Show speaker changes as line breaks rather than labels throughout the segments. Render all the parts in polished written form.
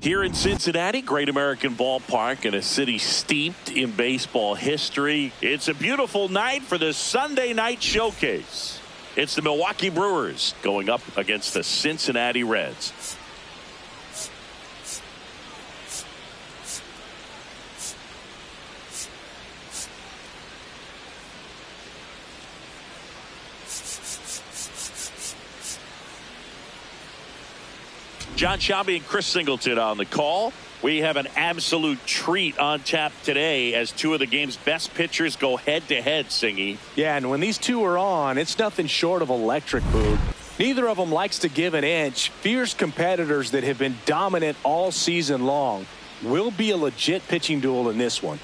Here in Cincinnati, great American ballpark and a city steeped in baseball history. It's a beautiful night for the Sunday night showcase. It's the Milwaukee Brewers going up against the Cincinnati Reds. John Shelby and Chris Singleton on the call. We have an absolute treat on tap today as two of the game's best pitchers go head-to-head, Singy.
Yeah, and when these two are on, it's nothing short of electric, Boog. Neither of them likes to give an inch. Fierce competitors that have been dominant all season long. Will be a legit pitching duel in this one.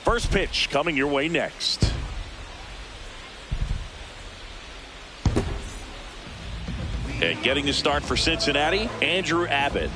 First pitch coming your way next. And getting the start for Cincinnati, Andrew Abbott.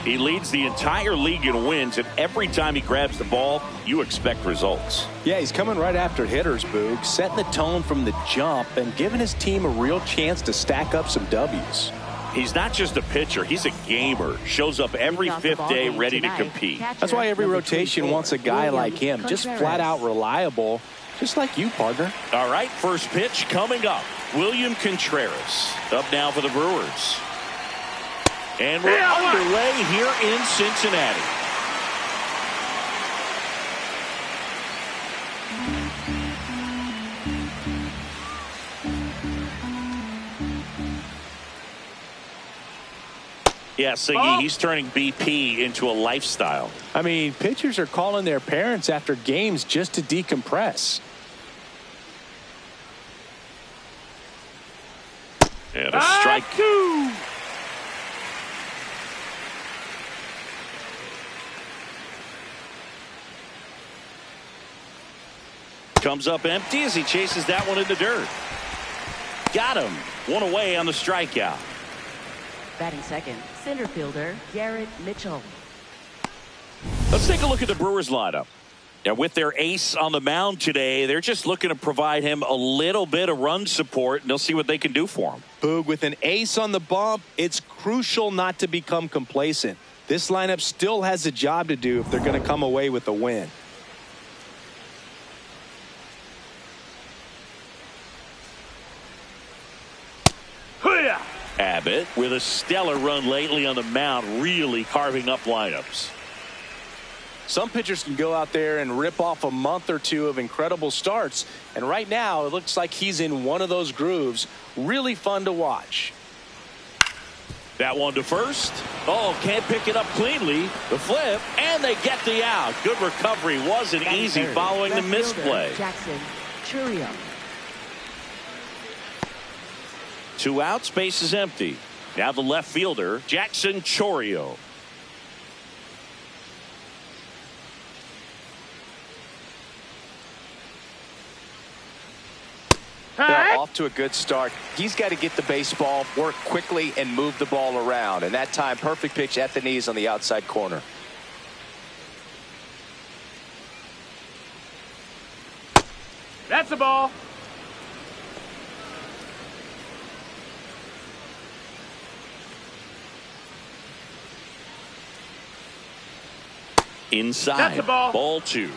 He leads the entire league in wins, and every time he grabs the ball, you expect results.
Yeah, he's coming right after hitters, Boog, setting the tone from the jump and giving his team a real chance to stack up some W's.
He's not just a pitcher, he's a gamer. Shows up every fifth day ready to compete.
That's why every rotation wants a guy like him, just flat out reliable, just like you, partner.
All right, first pitch coming up. William Contreras up now for the Brewers. And we're underway here in Cincinnati. Yeah, Siggy, he's turning BP into a lifestyle.
I mean, pitchers are calling their parents after games just to decompress.
And a strike. Comes up empty as he chases that one in the dirt. Got him. One away on the strikeout.
Batting second, center fielder Garrett Mitchell.
Let's take a look at the Brewers lineup. And with their ace on the mound today, they're just looking to provide him a little bit of run support, and they'll see what they can do for him.
Boog, with an ace on the bump, it's crucial not to become complacent. This lineup still has a job to do if they're going to come away with a win.
Abbott, with a stellar run lately on the mound, really carving up lineups.
Some pitchers can go out there and rip off a month or two of incredible starts, and right now it looks like he's in one of those grooves. Really fun to watch.
That one to first. Oh, can't pick it up cleanly. The flip, and they get the out. Good recovery. Wasn't easy following the misplay.
Jackson Churio.
2 outs, base is empty. Now the left fielder, Jackson Chorio.
They're off to a good start. He's got to get the baseball, work quickly, and move the ball around. And that time, perfect pitch at the knees on the outside corner.
That's the ball.
Inside.
That's the ball.
Ball 2.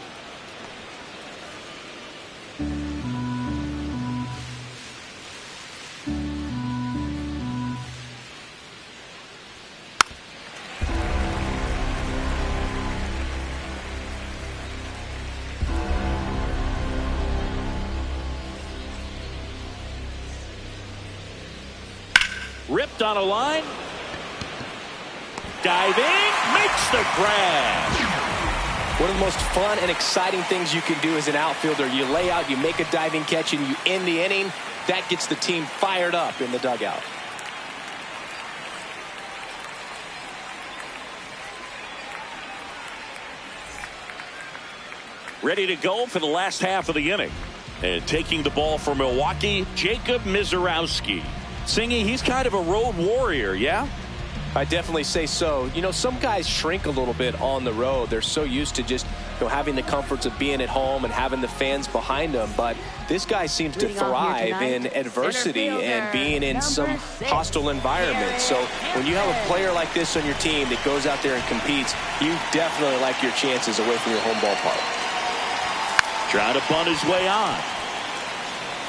Ripped on a line. Diving. Makes the grab.
One of the most fun and exciting things you can do as an outfielder. You lay out, you make a diving catch, and you end the inning. That gets the team fired up in the dugout.
ready to go for the last half of the inning. And taking the ball for Milwaukee, Jacob Misiorowski. Singy, he's kind of a road warrior, yeah?
I definitely say so. You know, some guys shrink a little bit on the road. They're so used to just, having the comforts of being at home and having the fans behind them. But this guy seems to thrive in adversity and being in some hostile environment. So when you have a player like this on your team that goes out there and competes, you definitely like your chances away from your home ballpark.
Trying to bunt his way on.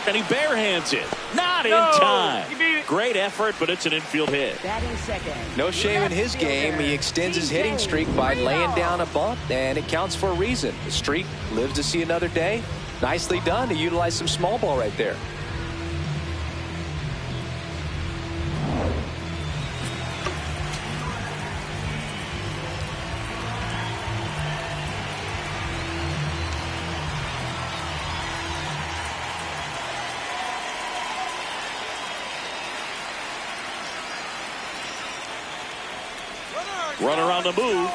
And he barehands it. Not in time. Great effort, but it's an infield hit.
Batting second.
No shame in his game. He extends his hitting streak by laying down a bunt, and it counts for a reason. The streak lives to see another day. Nicely done to utilize some small ball right there.
Runner on the move.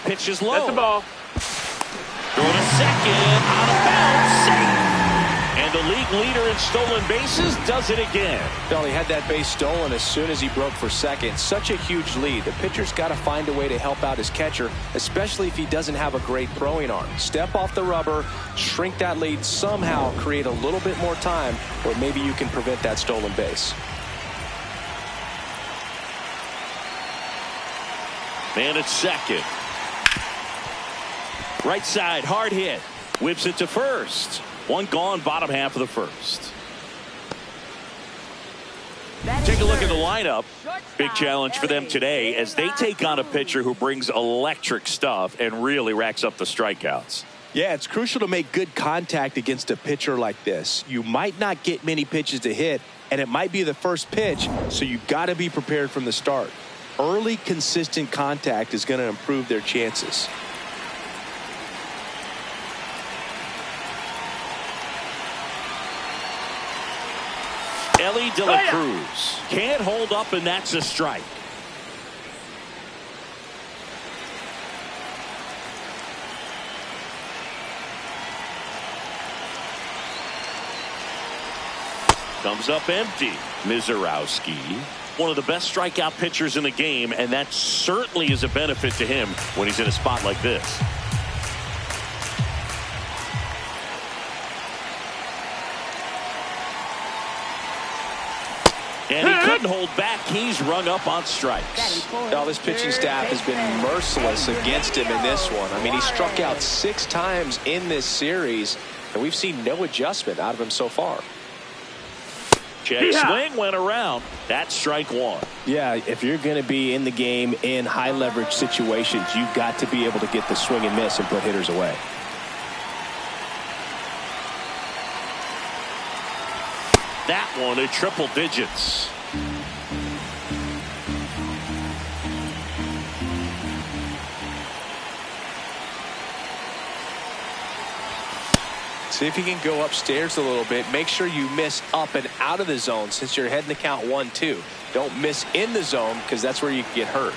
Pitch is low.
That's the ball.
Throw to second. Out of bounds. Safe. And the league leader in stolen bases does it again.
Well, he had that base stolen as soon as he broke for second. Such a huge lead. The pitcher's got to find a way to help out his catcher, especially if he doesn't have a great throwing arm. Step off the rubber, shrink that lead, somehow create a little bit more time, or maybe you can prevent that stolen base.
Man at second. Right side, hard hit. Whips it to first. One gone, bottom half of the first. Take a look at the lineup. Big challenge for them today as they take on a pitcher who brings electric stuff and really racks up the strikeouts.
Yeah, it's crucial to make good contact against a pitcher like this. You might not get many pitches to hit, and it might be the first pitch, so you've got to be prepared from the start. Early, consistent contact is going to improve their chances.
Elly de la Cruz can't hold up, and that's a strike. Comes up empty. Misiorowski, one of the best strikeout pitchers in the game, and that certainly is a benefit to him when he's in a spot like this. And he couldn't hold back. He's rung up on strikes.
Now, this pitching staff has been merciless against him in this one. I mean, he struck out 6 times in this series, and we've seen no adjustment out of him so far.
Check swing went around. That's strike one.
Yeah, if you're going to be in the game in high leverage situations, you've got to be able to get the swing and miss and put hitters away.
That one at triple digits.
See if you can go upstairs a little bit. Make sure you miss up and out of the zone since you're heading to count 1-2. Don't miss in the zone because that's where you can get hurt.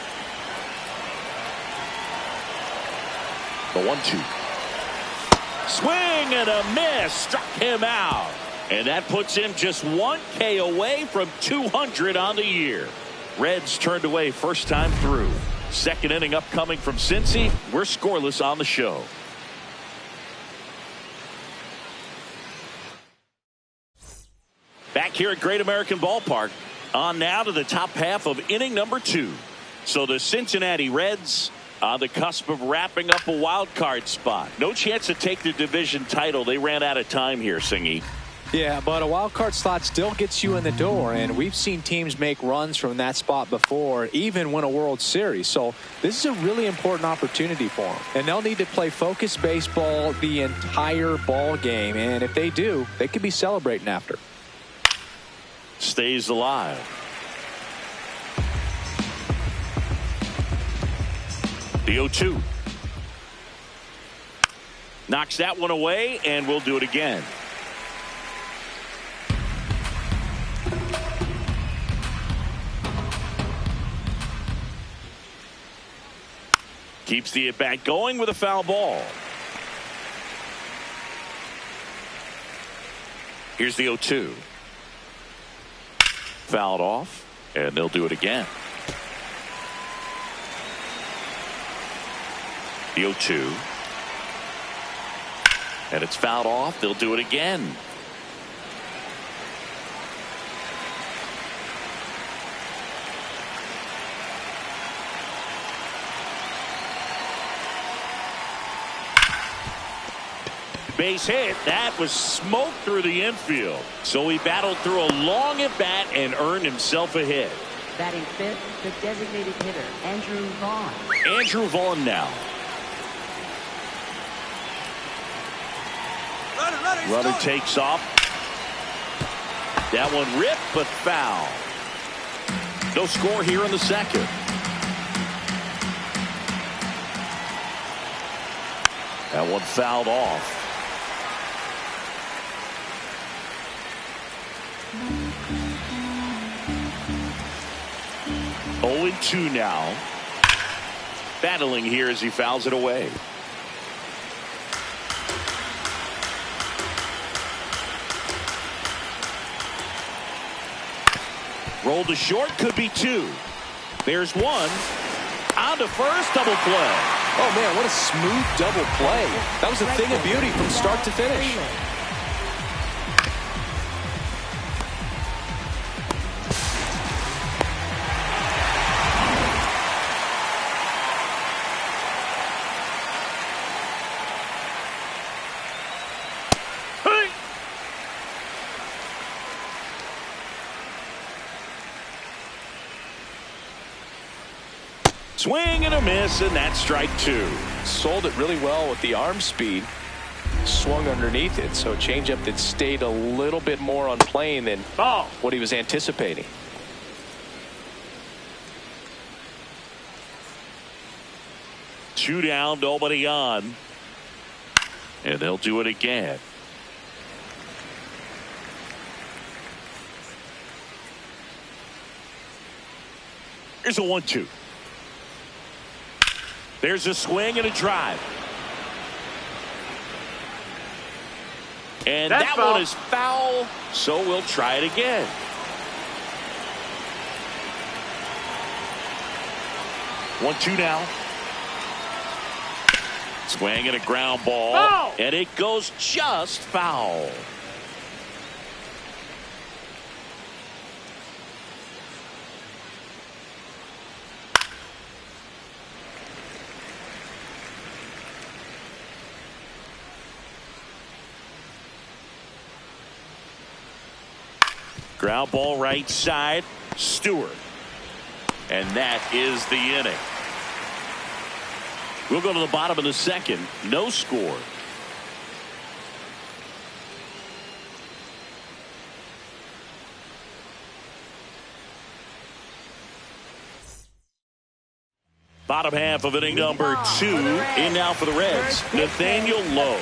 The 1-2. Swing and a miss. Struck him out. And that puts him just 1 K away from 200 on the year. Reds turned away first time through. Second inning upcoming from Cincy. We're scoreless on the show. Back here at Great American Ballpark. On now to the top half of inning number 2. So the Cincinnati Reds on the cusp of wrapping up a wild card spot. No chance to take the division title. They ran out of time here, Singy.
Yeah, but a wild card slot still gets you in the door, and we've seen teams make runs from that spot before, even win a World Series. So this is a really important opportunity for them, and they'll need to play focused baseball the entire ball game, and if they do, they could be celebrating after.
Stays alive. The 0-2. Knocks that one away, and we'll do it again. Keeps the at-bat going with a foul ball. Here's the 0-2. Fouled off, and they'll do it again. The 0-2. And it's fouled off. They'll do it again. Base hit. That was smoke through the infield. So he battled through a long at bat and earned himself a hit.
Batting fifth, the designated hitter, Andrew Vaughn.
Andrew Vaughn now. Runner takes off. That one ripped, but foul. No score here in the second. That one fouled off. 0-2 now. Battling here as he fouls it away. Roll to short, could be two. There's one. On to first, double play.
Oh, man, what a smooth double play. That was a thing of beauty from start to finish.
Swing and a miss, and that's strike two.
Sold it really well with the arm speed. Swung underneath it, so changeup that stayed a little bit more on plane than what he was anticipating.
Two down, nobody on. And they'll do it again. Here's a 1-2. There's a swing and a drive. And that one is foul, so we'll try it again. One-two now. Swing and a ground ball.
Foul!
And it goes just foul. Ground ball right side, Stewart. And that is the inning. We'll go to the bottom of the second. No score. Bottom half of inning number 2. In now for the Reds, Nathaniel Lowe.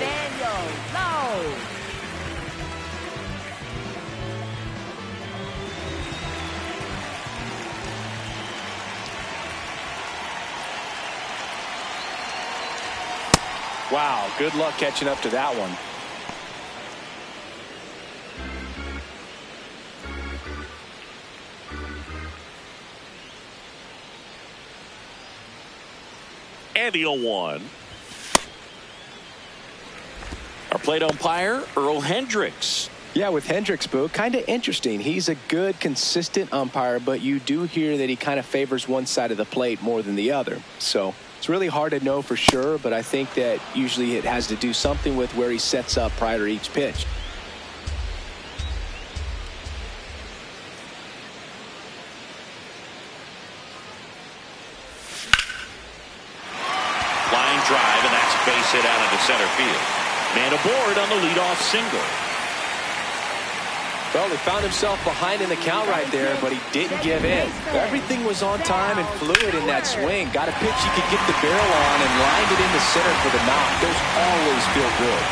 Wow, good luck catching up to that one.
And the 0-1. Our plate umpire, Earl Hendricks.
Yeah, with Hendricks, Boo, kind of interesting. He's a good, consistent umpire, but you do hear that he kind of favors one side of the plate more than the other. So it's really hard to know for sure, but I think that usually it has to do something with where he sets up prior to each pitch.
Line drive, and that's a base hit out into center field. Man aboard on the leadoff single.
Well, he found himself behind in the count right there, but he didn't give in. Everything was on time and fluid in that swing. Got a pitch he could get the barrel on and lined it into center for the knock. Those always feel good.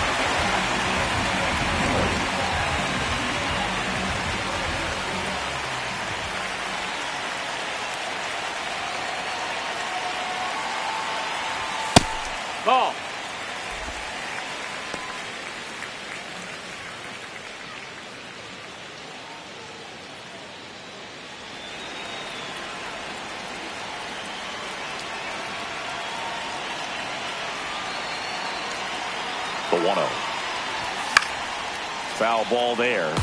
1-0. Foul ball there.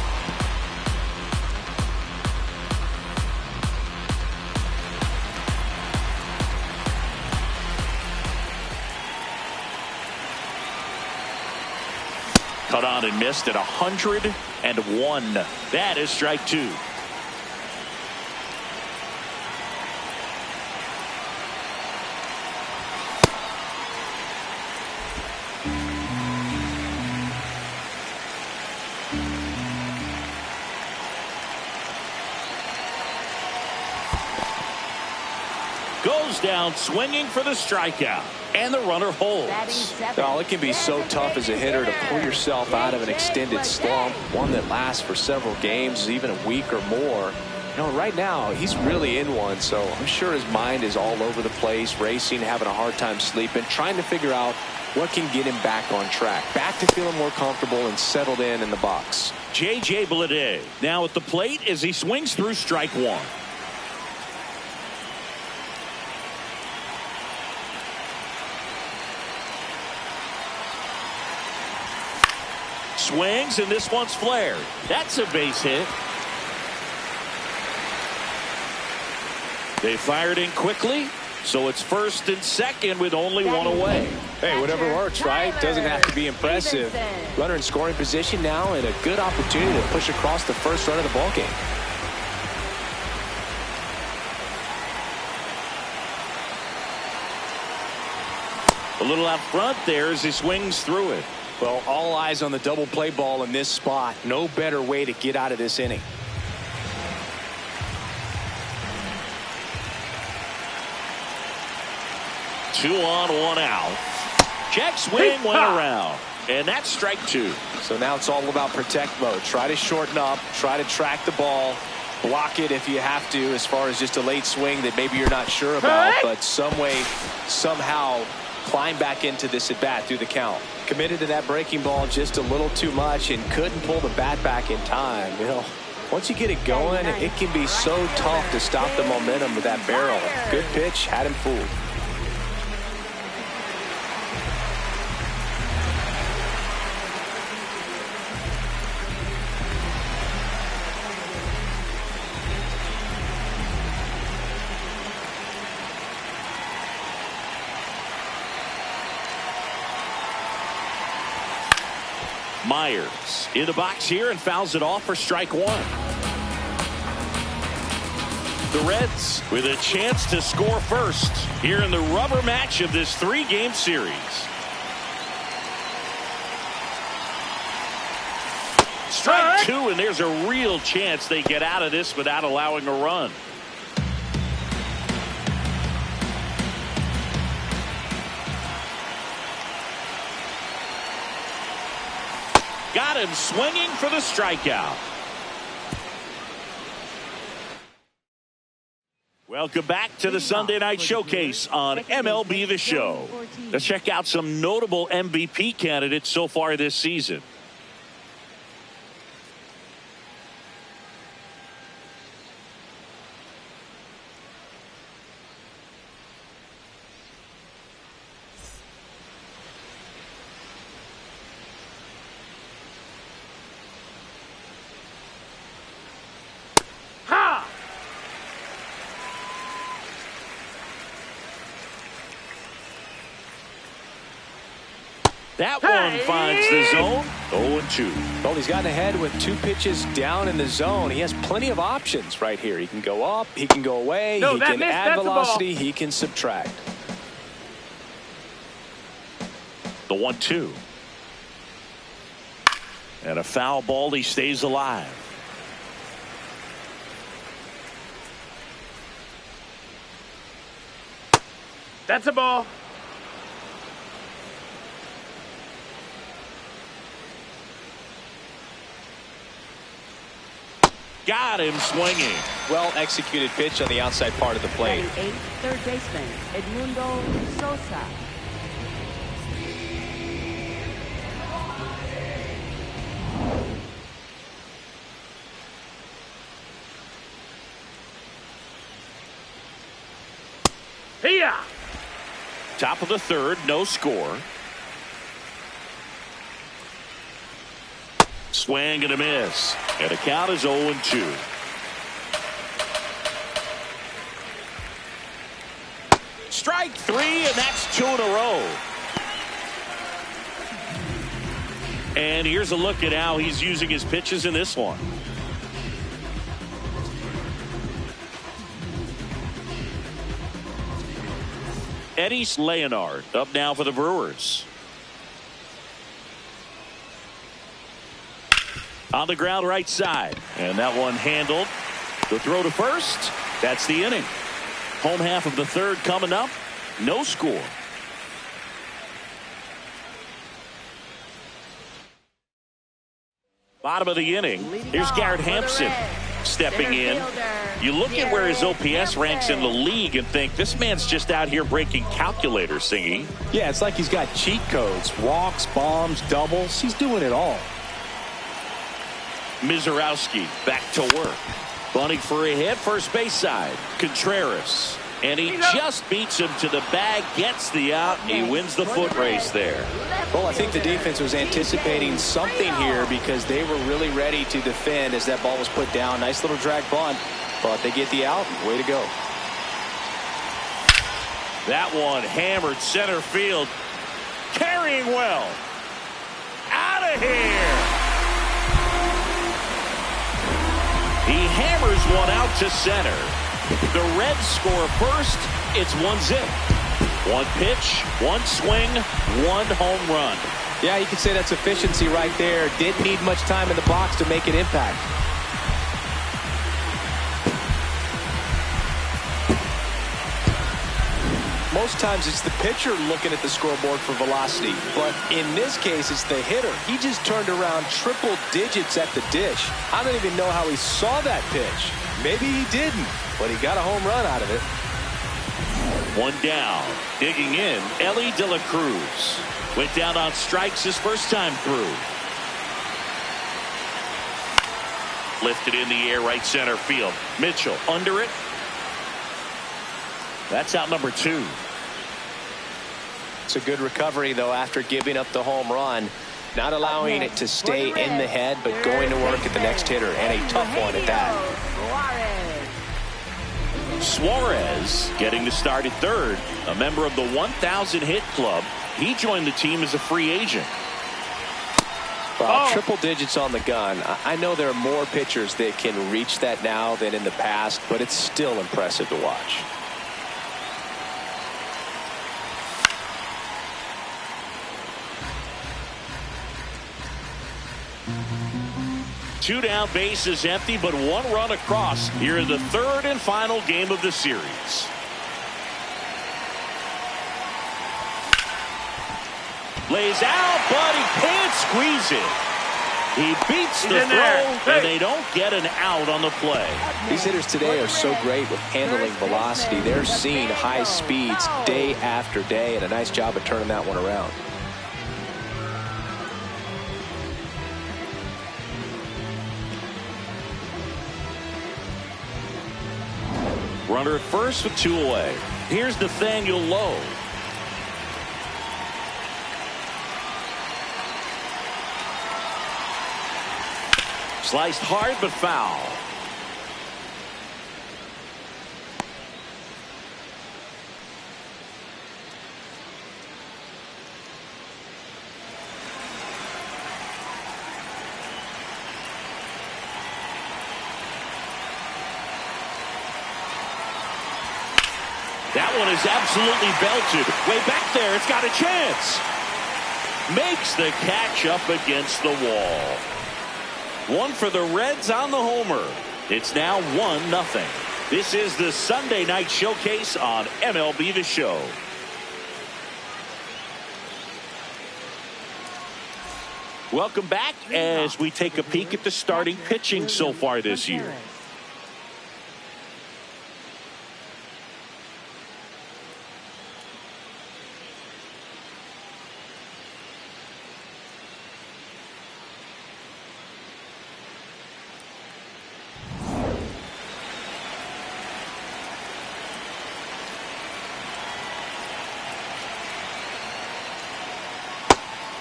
Cut on and missed at 101. That is strike 2. Goes down swinging for the strikeout. And the runner holds.
Oh, it can be so tough as a hitter to pull yourself out of an extended slump, one that lasts for several games, even a week or more. You know, right now, he's really in one, so I'm sure his mind is all over the place, racing, having a hard time sleeping, trying to figure out what can get him back on track, back to feeling more comfortable and settled in the box.
J.J. Bleday now at the plate as he swings through strike 1. Swings, and this one's flared. That's a base hit. They fired in quickly, so it's first and second with only one away.
Hey, whatever works, right? Doesn't have to be impressive. Runner in scoring position now, and a good opportunity to push across the first run of the ballgame.
A little out front there as he swings through it.
Well, all eyes on the double play ball in this spot. No better way to get out of this inning.
Two on, one out. Check swing went around. And that's strike 2.
So now it's all about protect mode. Try to shorten up. Try to track the ball. Block it if you have to, as far as just a late swing that maybe you're not sure about. But some way, somehow, climb back into this at bat through the count. Committed to that breaking ball just a little too much and couldn't pull the bat back in time. You know, once you get it going, it can be so tough to stop the momentum with that barrel. Good pitch, had him fooled.
Myers in the box here and fouls it off for strike 1. The Reds with a chance to score first here in the rubber match of this 3-game series. Strike 2, and there's a real chance they get out of this without allowing a run. Got him swinging for the strikeout. Welcome back to the Sunday Night Showcase on MLB The Show. Let's check out some notable MVP candidates so far this season. That one finds the zone. 0-2.
Well, he's gotten ahead with 2 pitches down in the zone. He has plenty of options right here. He can go up, he can go away, he can add velocity, he can subtract.
The 1-2. And a foul ball. He stays alive.
That's a ball.
Got him swinging.
Well executed pitch on the outside part of the plate.
Batting 8th, third baseman, Edmundo Sosa.
Here.
Top of the third, no score. Swing and a miss. And the count is 0-2. Strike three, and that's 2 in a row. And here's a look at how he's using his pitches in this one. Eddie Leonard up now for the Brewers. On the ground right side. And that one handled. The throw to first. That's the inning. Home half of the third coming up. No score. Bottom of the inning. Here's Garrett Hampson stepping in. You look at where his OPS ranks in the league and think this man's just out here breaking calculators, Singy.
Yeah, it's like he's got cheat codes. Walks, bombs, doubles. He's doing it all.
Mizorowski back to work. Bunting for a hit, first base side. Contreras. And he just beats him to the bag, gets the out, and he wins the foot race there.
Well, I think the defense was anticipating something here because they were really ready to defend as that ball was put down. Nice little drag bunt, but they get the out. Way to go.
That one hammered center field. Carrying well. Out of here. He hammers one out to center. The Reds score first. It's 1-0. One pitch, one swing, one home run.
Yeah, you could say that's efficiency right there. Didn't need much time in the box to make an impact. Most times it's the pitcher looking at the scoreboard for velocity, but in this case it's the hitter. He just turned around triple digits at the dish. I don't even know how he saw that pitch. Maybe he didn't, but he got a home run out of it.
One down. Digging in, Elly de la Cruz. Went down on strikes his first time through. Lifted in the air, right center field. Mitchell under it. That's out number 2.
It's a good recovery, though, after giving up the home run. Not allowing it to stay in the head, but going to work at the next hitter, and a tough one at that.
Suarez getting to start at third. A member of the 1,000 hit club. He joined the team as a free agent.
Well, triple digits on the gun. I know there are more pitchers that can reach that now than in the past, but it's still impressive to watch.
Two down, bases empty, but one run across here in the third and final game of the series. Lays out, but he can't squeeze it. He beats the throw, and they don't get an out on the play.
These hitters today are so great with handling velocity. They're seeing high speeds day after day, and a nice job of turning that one around.
Runner at first with 2 away. Here's Nathaniel Lowe. Sliced hard but foul. That one is absolutely belted. Way back there, it's got a chance. Makes the catch up against the wall. One for the Reds on the homer. It's now 1-0. This is the Sunday Night Showcase on MLB The Show. Welcome back as we take a peek at the starting pitching so far this year.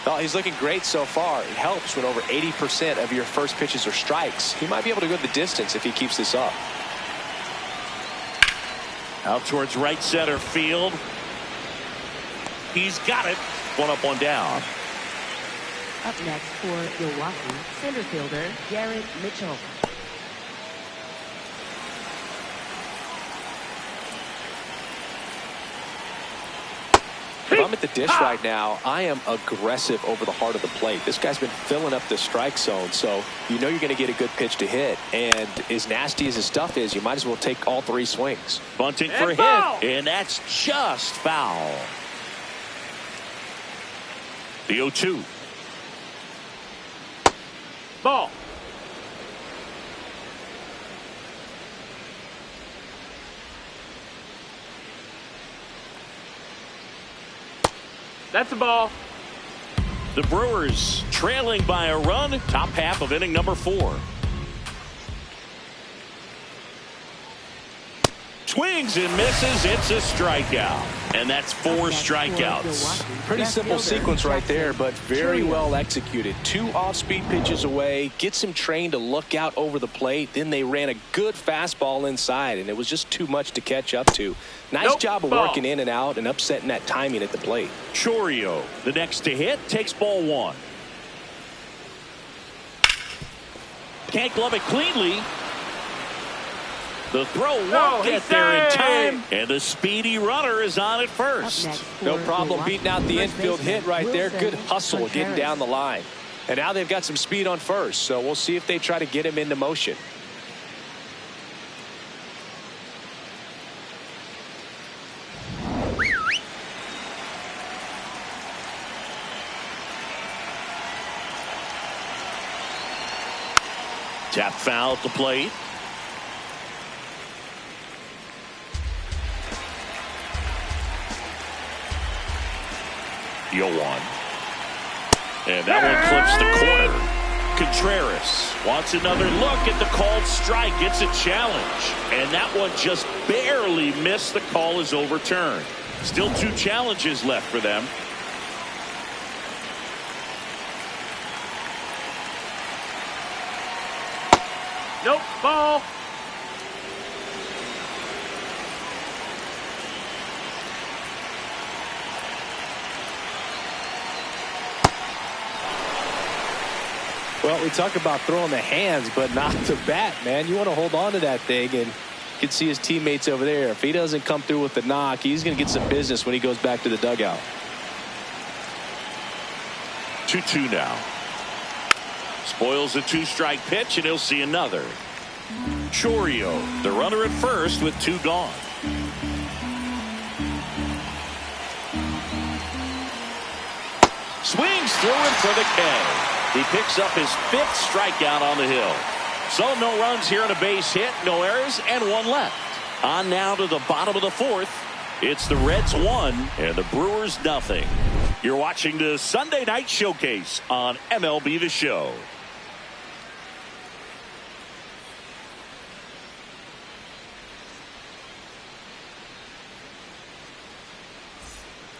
Well, he's looking great so far. It helps when over 80% of your first pitches are strikes. He might be able to go the distance if he keeps this up.
Out towards right center field. He's got it. One up, one down.
Up next for Milwaukee, center fielder Jared Mitchell.
If I'm at the dish right now, I am aggressive over the heart of the plate. This guy's been filling up the strike zone, so you know you're going to get a good pitch to hit. And as nasty as his stuff is, you might as well take all three swings.
Bunting for a hit, and that's just foul. The 0-2.
Ball. That's a ball.
The Brewers trailing by a run. Top half of inning number 4. Swings and misses. It's a strikeout. And that's 4 strikeouts.
Pretty simple sequence right there, but very well executed. 2 off-speed pitches away, gets him trained to look out over the plate. Then they ran a good fastball inside, and it was just too much to catch up to. Nice job of working in and out and upsetting that timing at the plate.
Chorio, the next to hit, takes ball 1. Can't glove it cleanly. The throw won't get there in time, and the speedy runner is on at first.
No problem beating out the infield hit right there. Good hustle getting down the line. And now they've got some speed on first, so we'll see if they try to get him into motion.
Tap foul at the plate. Yoan. And that one clips the corner. Contreras wants another look at the called strike. It's a challenge. And that one just barely missed. The call is overturned. Still 2 challenges left for them.
Nope. Ball.
Well, we talk about throwing the hands, but not the bat, man. You want to hold on to that thing, and you can see his teammates over there. If he doesn't come through with the knock, he's going to get some business when he goes back to the dugout.
2-2 now. Spoils a 2-strike pitch, and he'll see another. Chorio, the runner at first with 2 gone. Swings through him for the K. He picks up his 5th strikeout on the hill. So no runs here on a base hit, no errors, and 1 left. On now to the bottom of the 4th. It's the Reds 1 and the Brewers nothing. You're watching the Sunday Night Showcase on MLB The Show.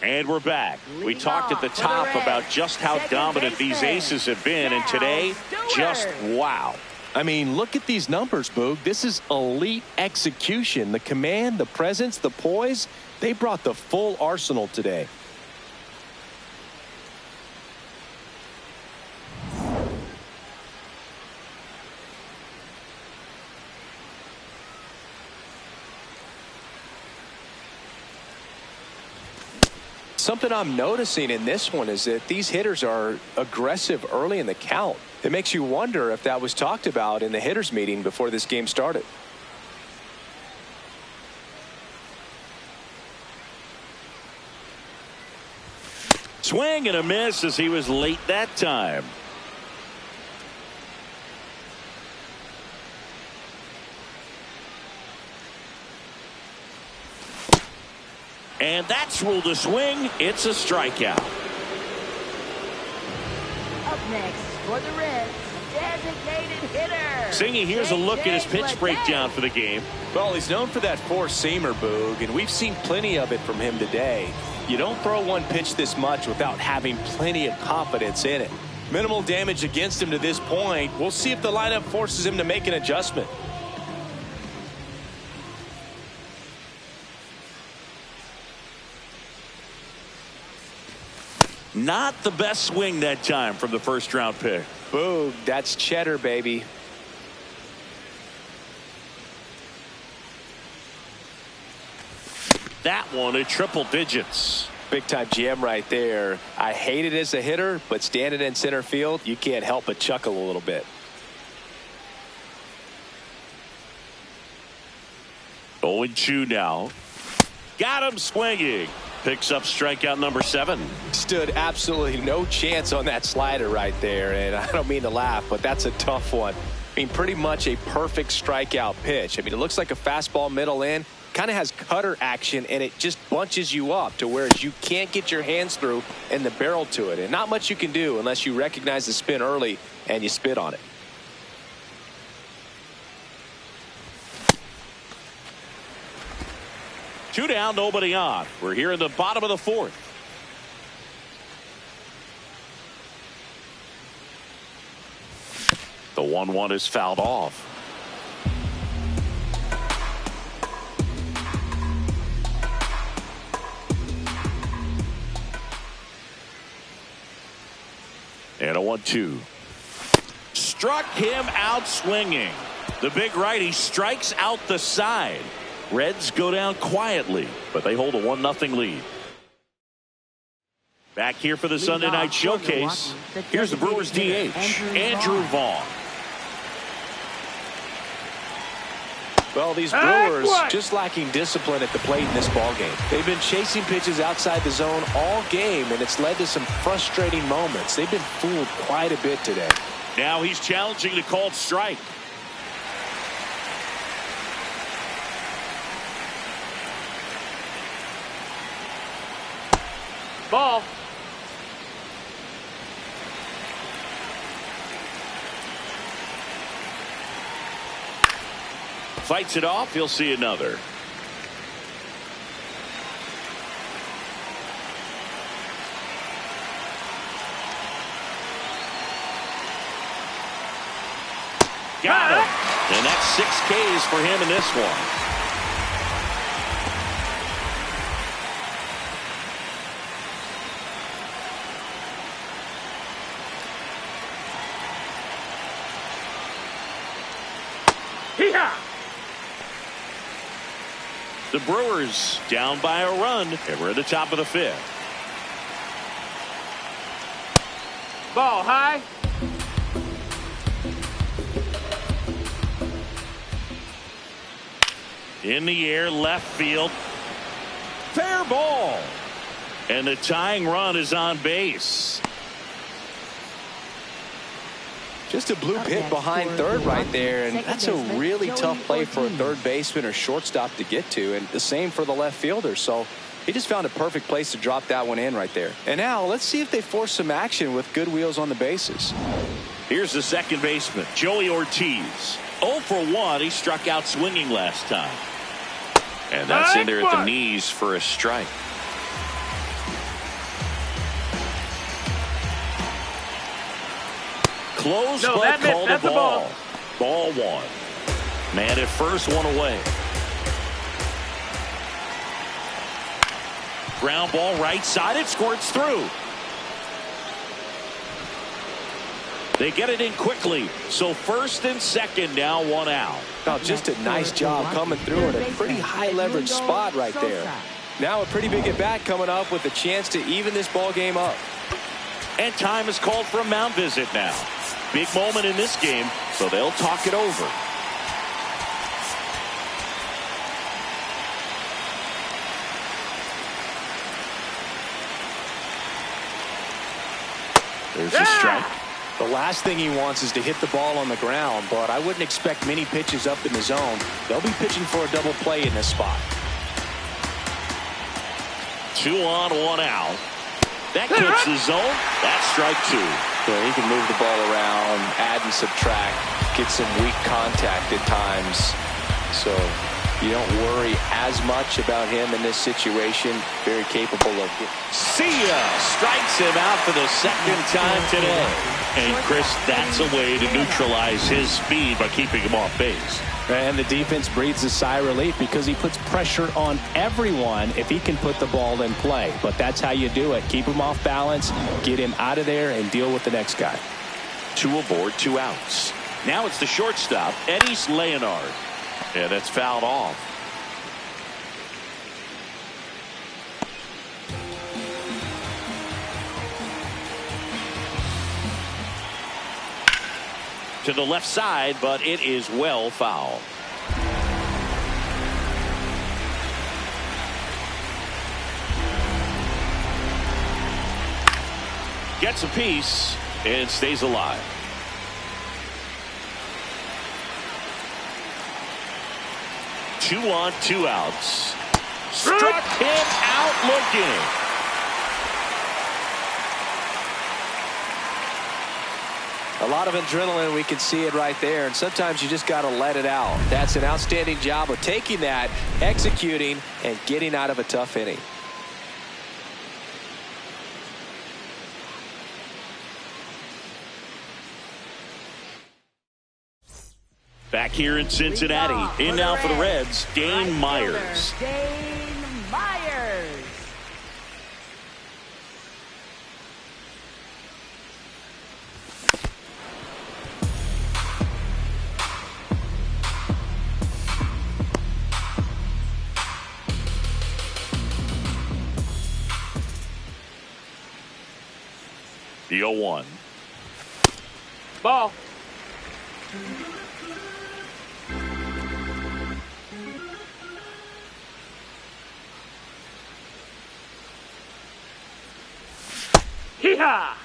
And we're back. We talked at the top about just how dominant these aces have been, and today, just wow.
I mean, look at these numbers, Boog. This is elite execution. The command, the presence, the poise, they brought the full arsenal today. Something I'm noticing in this one is that these hitters are aggressive early in the count. It makes you wonder if that was talked about in the hitters meeting before this game started.
Swing and a miss as he was late that time. And that's ruled a swing. It's a strikeout.
Up next for the Reds, designated hitter.
Singy, here's a look at his pitch breakdown for the game.
Well, he's known for that four-seamer, Boog, and we've seen plenty of it from him today. You don't throw one pitch this much without having plenty of confidence in it. Minimal damage against him to this point. We'll see if the lineup forces him to make an adjustment.
Not the best swing that time from the first round pick.
Boog, that's cheddar, baby.
That one at triple digits.
Big time jam right there. I hate it as a hitter, but standing in center field, you can't help but chuckle a little bit.
0-2 now. Got him swinging. Picks up strikeout number 7.
Stood absolutely no chance on that slider right there, and I don't mean to laugh, but that's a tough one. I mean, pretty much a perfect strikeout pitch. I mean, it looks like a fastball middle in, kind of has cutter action, and it just bunches you up to where you can't get your hands through and the barrel to it, and not much you can do unless you recognize the spin early and you spit on it.
Two down, nobody on. We're here in the bottom of the 4th. The 1-1 is fouled off. And a 1-2. Struck him out swinging. The big righty strikes out the side. Reds go down quietly, but they hold a 1-0 lead. Back here for the Sunday night showcase. Here's the Brewers DH, Andrew Vaughn.
Well, these Brewers just lacking discipline at the plate in this ballgame. They've been chasing pitches outside the zone all game, and it's led to some frustrating moments. They've been fooled quite a bit today.
Now he's challenging the called strike.
Ball.
Fights it off. He'll see another. Got him. And that's 6 Ks for him in this one. The Brewers down by a run, and we're at the top of the 5th.
Ball high.
In the air, left field. Fair ball. And the tying run is on base.
Just a blue pit behind third right there, and that's a really tough play for a third baseman or shortstop to get to, and the same for the left fielder. So he just found a perfect place to drop that one in right there. And now let's see if they force some action with good wheels on the bases.
Here's the second baseman, Joey Ortiz. 0 for 1. He struck out swinging last time. And that's in there at the knees for a strike. Close, but called a ball. Ball 1. Man at first, 1 away. Ground ball right side. It squirts through. They get it in quickly. So first and second now, 1 out.
Oh, just a nice job coming through in a pretty high leverage spot right there. Now a pretty big at bat coming up with a chance to even this ball game up.
And time is called for a mound visit now. Big moment in this game, so they'll talk it over. There's a strike.
The last thing he wants is to hit the ball on the ground, but I wouldn't expect many pitches up in the zone. They'll be pitching for a double play in this spot.
2 on, 1 out. That clips the zone. That's strike 2.
Yeah, he can move the ball around, add and subtract, get some weak contact at times. So You don't worry as much about him in this situation. Very capable of it.
See ya! Strikes him out for the second time today. And Chris, that's a way to neutralize his speed by keeping him off base.
And the defense breathes a sigh of relief because he puts pressure on everyone if he can put the ball in play. But that's how you do it. Keep him off balance, get him out of there, and deal with the next guy.
2 aboard, 2 outs. Now it's the shortstop, Eddie Leonard. And that's fouled off. To the left side, but it is well fouled. Gets a piece and stays alive. Two on, 2 outs. Struck him out looking.
A lot of adrenaline, we can see it right there, and sometimes you just got to let it out. That's an outstanding job of taking that, executing, and getting out of a tough inning.
Back here in Cincinnati, in now for the Reds, Dane Myers.
Dane Myers.
The 0-1.
Ball. Hee-haw!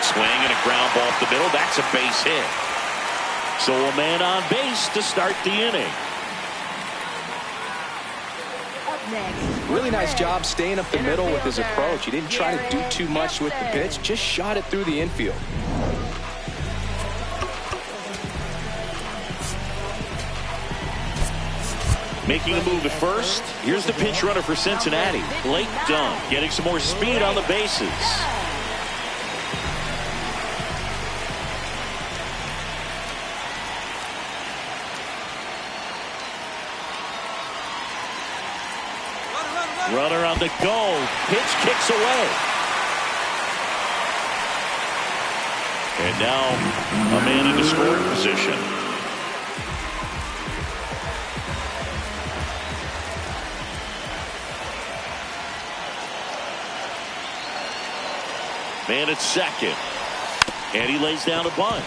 Swing and a ground ball off the middle. That's a base hit. So a man on base to start the inning.
Up next.
Really nice job staying up the middle with his approach. He didn't try to do too much with the pitch, just shot it through the infield.
Making a move at first. Here's the pinch runner for Cincinnati, Blake Dunn, getting some more speed on the bases. Runner on the go. Pitch kicks away. And now a man in the scoring position. Man at second. And he lays down a bunt.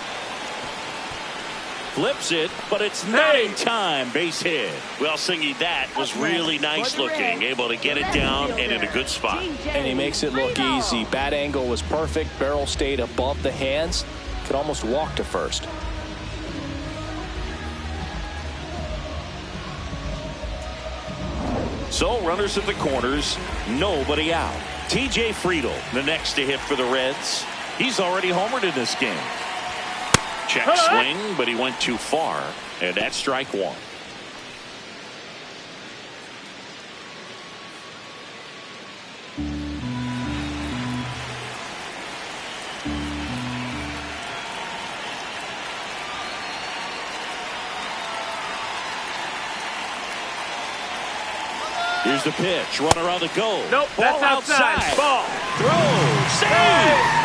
Flips it, but it's not in time. Base hit. Well, Singy, that was really nice looking. Able to get it down and in a good spot.
And he makes it look easy. Bat angle was perfect. Barrel stayed above the hands. Could almost walk to first.
So runners at the corners, nobody out. TJ Friedl, the next to hit for the Reds. He's already homered in this game. Check swing, but he went too far, and that's strike 1. Here's the pitch. Runner on the go.
Nope,
ball
that's outside. Ball.
Throw. Save.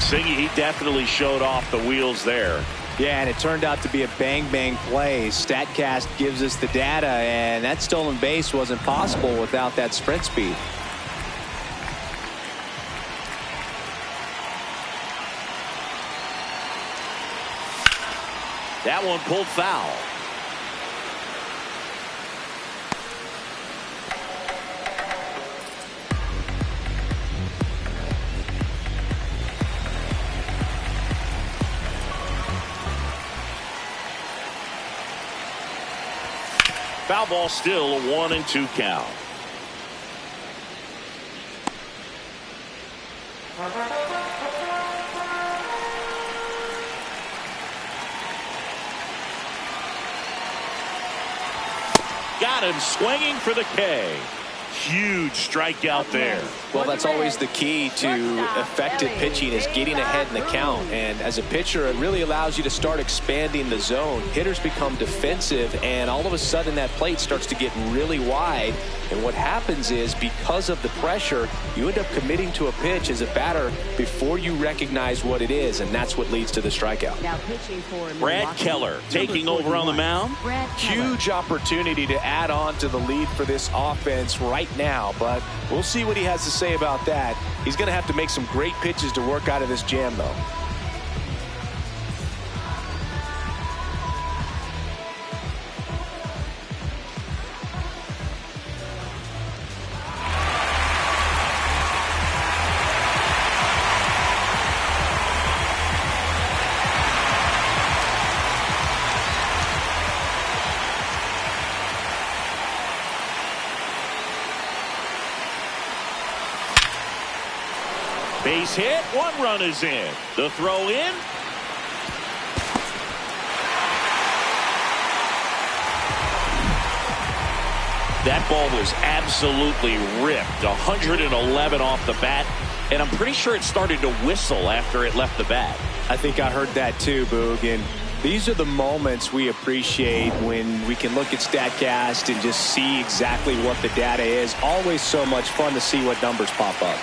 Singy, he definitely showed off the wheels there.
Yeah, and it turned out to be a bang-bang play. StatCast gives us the data, and that stolen base wasn't possible without that sprint speed.
That one pulled foul. Foul ball, still a 1-2 count. Got him swinging for the K. Huge strikeout there.
Well, that's always the key to effective pitching, is getting ahead in the count. And as a pitcher, it really allows you to start expanding the zone. Hitters become defensive, and all of a sudden that plate starts to get really wide. And what happens is, because of the pressure, you end up committing to a pitch as a batter before you recognize what it is, and that's what leads to the strikeout.
Now pitching for
Brad Keller taking over on the mound.
Huge opportunity to add on to the lead for this offense right now, but we'll see what he has to say about that. He's going to have to make some great pitches to work out of this jam, though.
Base hit, 1 run is in. The throw in. That ball was absolutely ripped. 111 off the bat, and I'm pretty sure it started to whistle after it left the bat.
I think I heard that too, Boog. And these are the moments we appreciate when we can look at StatCast and just see exactly what the data is. Always so much fun to see what numbers pop up.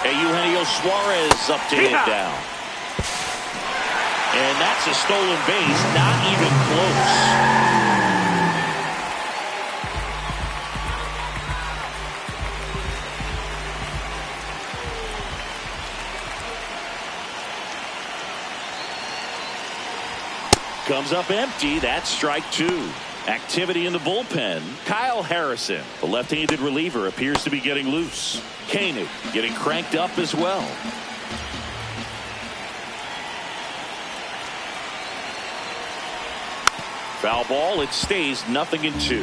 Eugenio Suarez up to hit down. And that's a stolen base, not even close. Comes up empty. That's strike 2. Activity in the bullpen. Kyle Harrison, the left-handed reliever, appears to be getting loose. Koenig getting cranked up as well. Foul ball. It stays 0-2.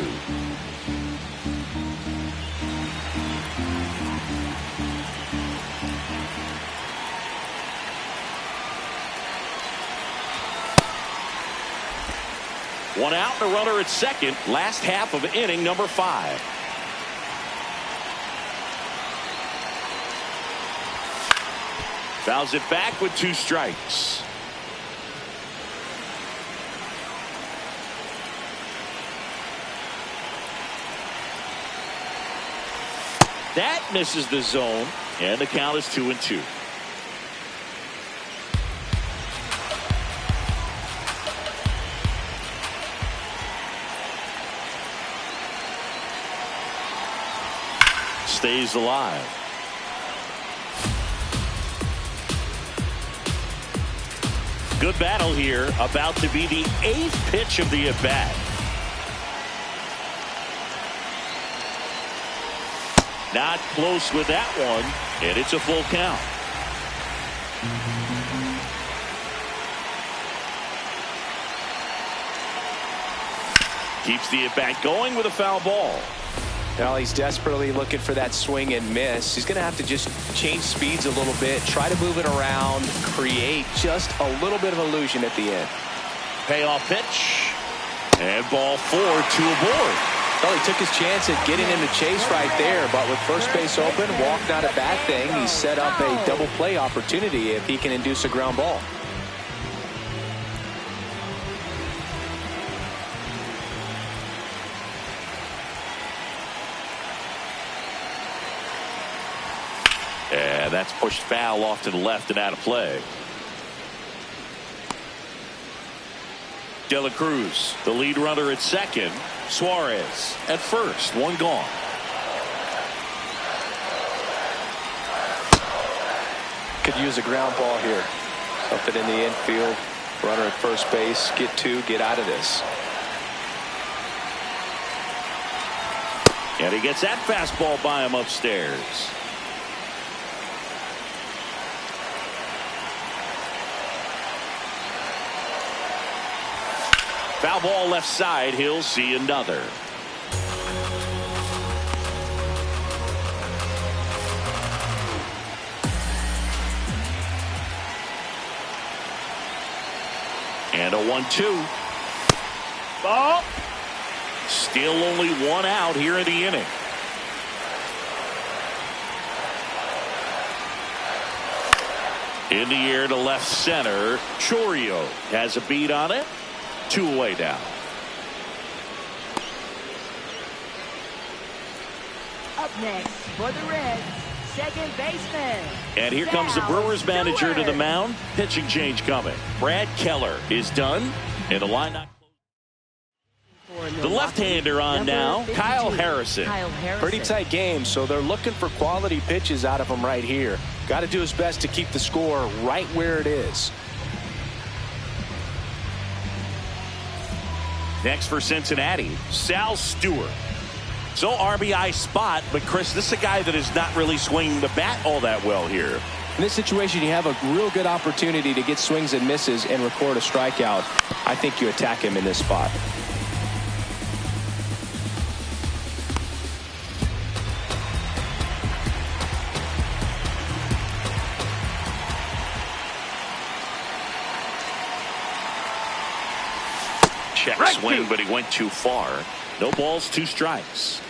One out and a runner at second. Last half of inning number 5. Fouls it back with 2 strikes. That misses the zone, and the count is 2-2. Stays alive. Good battle here. About to be the 8th pitch of the at-bat. Not close with that one, and it's a full count. Keeps the at-bat going with a foul ball.
Well, he's desperately looking for that swing and miss. He's going to have to just change speeds a little bit, try to move it around, create just a little bit of illusion at the end.
Payoff pitch, and ball 4, 2 aboard.
Well, he took his chance at getting him to chase right there, but with first base open, walk not a bad thing. He set up a double play opportunity if he can induce a ground ball.
And that's pushed foul off to the left and out of play. De La Cruz, the lead runner at second. Suarez at first. 1 gone.
Could use a ground ball here. Something in the infield. Runner at first base. Get 2. Get out of this.
And he gets that fastball by him upstairs. Foul ball left side. He'll see another. And a 1-2.
Ball.
Still only one out here in the inning. In the air to left center. Chourio has a beat on it. 2 away now.
Up next for the Reds, second baseman.
And here comes the Brewers manager to the mound. Pitching change coming. Brad Keller is done. And the line not closed. The left-hander on now, Kyle Harrison.
Pretty tight game, so they're looking for quality pitches out of him right here. Got to do his best to keep the score right where it is.
Next for Cincinnati, Sal Stewart. So RBI spot, but Chris, this is a guy that is not really swinging the bat all that well here.
In this situation, you have a real good opportunity to get swings and misses and record a strikeout. I think you attack him in this spot.
Check swing, but he went too far. No balls, 2 strikes.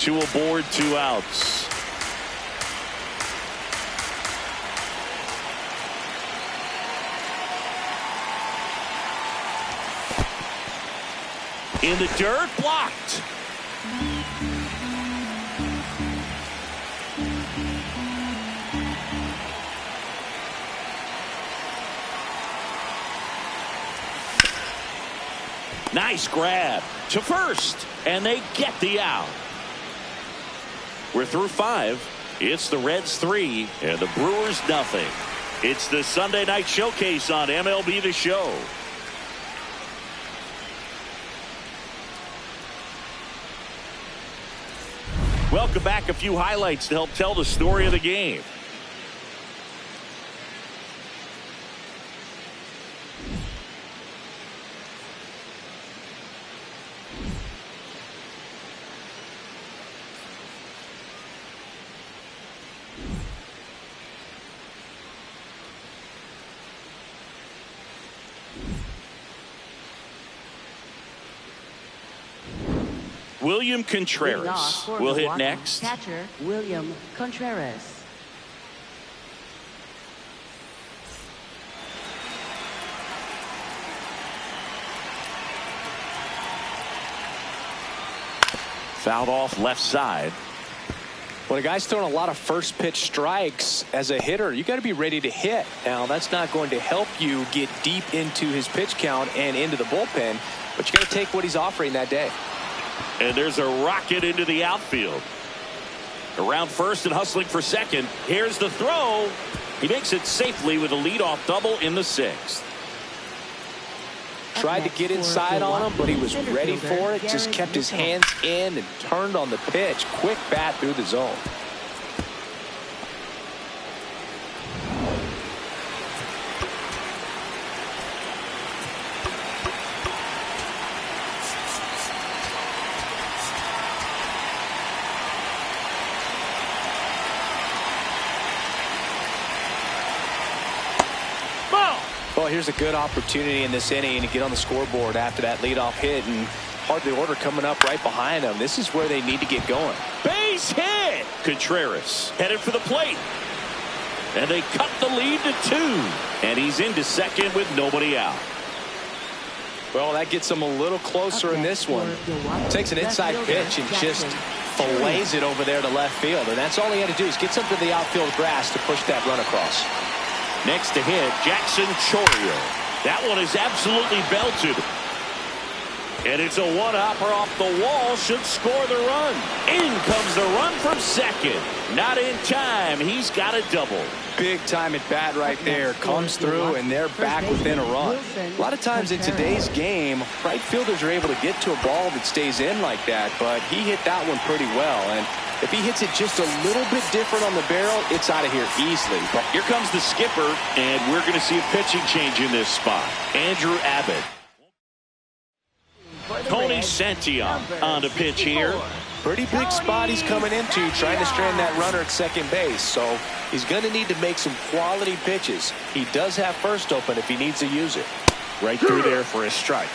2 aboard, 2 outs. In the dirt, blocked. Nice grab to first, and they get the out. We're through 5. It's the Reds 3 and the Brewers nothing. It's the Sunday Night Showcase on MLB The Show. Welcome back. A few highlights to help tell the story of the game. William Contreras will hit next.
Catcher William Contreras.
Fouled off left side.
When a guy's throwing a lot of first pitch strikes as a hitter, you got to be ready to hit. Now, that's not going to help you get deep into his pitch count and into the bullpen, but you got to take what he's offering that day.
And there's a rocket into the outfield. Around first and hustling for second. Here's the throw. He makes it safely with a leadoff double in the 6th.
Tried to get inside on him, but he was ready for it. Just kept his hands in and turned on the pitch. Quick bat through the zone. Well, here's a good opportunity in this inning to get on the scoreboard after that leadoff hit, and hardly order coming up right behind them. This is where they need to get going.
Base hit. Contreras headed for the plate. And they cut the lead to 2. And he's into second with nobody out.
Well, that gets them a little closer in this one. Takes an inside pitch and just fillets it over there to left field. And that's all he had to do is get something to the outfield grass to push that run across.
Next to hit, Jackson Chourio. That one is absolutely belted. And it's a one-hopper off the wall. Should score the run. In comes the run from second. Not in time. He's got a double.
Big time at bat right there. Comes through, and they're back within a run. A lot of times in today's game, right fielders are able to get to a ball that stays in like that, but he hit that one pretty well. And if he hits it just a little bit different on the barrel, it's out of here easily. But
here comes the skipper, and we're going to see a pitching change in this spot. Andrew Abbott. Tony Santia on the pitch here.
Pretty big spot he's coming into, trying to strand that runner at second base. So he's going to need to make some quality pitches. He does have first open if he needs to use it.
Right through there for a strike.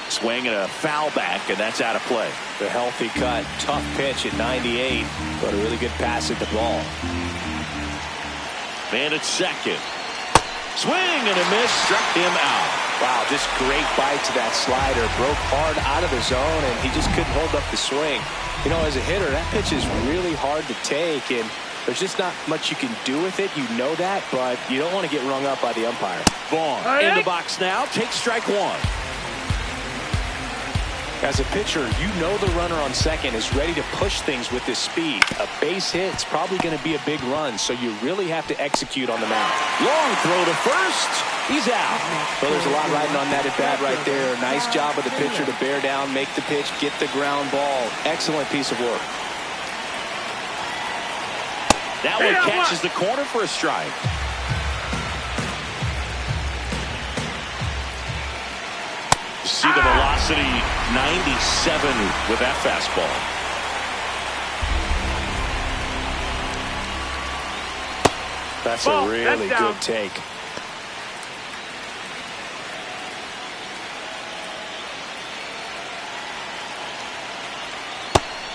Swing and a foul back, and that's out of play.
The healthy cut, tough pitch at 98, but a really good pass at the ball.
Man at second. Swing and a miss, struck him out.
Wow, just great bite to that slider. Broke hard out of the zone, and he just couldn't hold up the swing. You know, as a hitter, that pitch is really hard to take, and there's just not much you can do with it. You know that, but you don't want to get rung up by the umpire.
Vaughn in the box now. Takes strike one.
As a pitcher, you know the runner on second is ready to push things with his speed. A base hit is probably going to be a big run, so you really have to execute on the mound.
Long throw to first. He's out.
Well, there's a lot riding on that at bat right there. Nice job of the pitcher to bear down, make the pitch, get the ground ball. Excellent piece of work.
That one catches the corner for a strike. See the velocity, 97 with that fastball.
That's a really good take.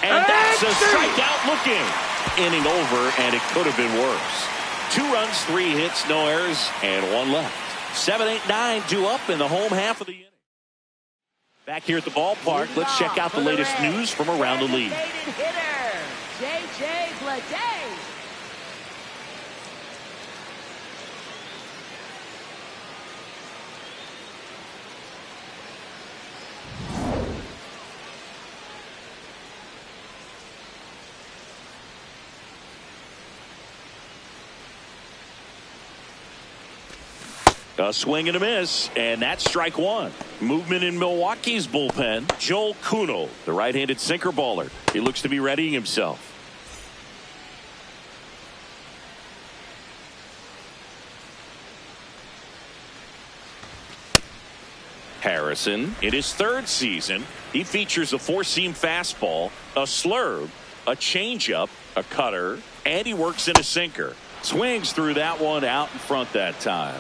And that's a strikeout looking. Inning over, and it could have been worse. 2 runs, 3 hits, no errors, and 1 left. 7, 8, 9, 2 up in the home half of the inning. Back here at the ballpark, let's check out the latest news from around the league. A swing and a miss, and that's strike one. Movement in Milwaukee's bullpen. Joel Kuno, the right-handed sinker baller. He looks to be readying himself. Harrison, in his 3rd season, he features a 4-seam fastball, a slurve, a changeup, a cutter, and he works in a sinker. Swings through that one out in front that time.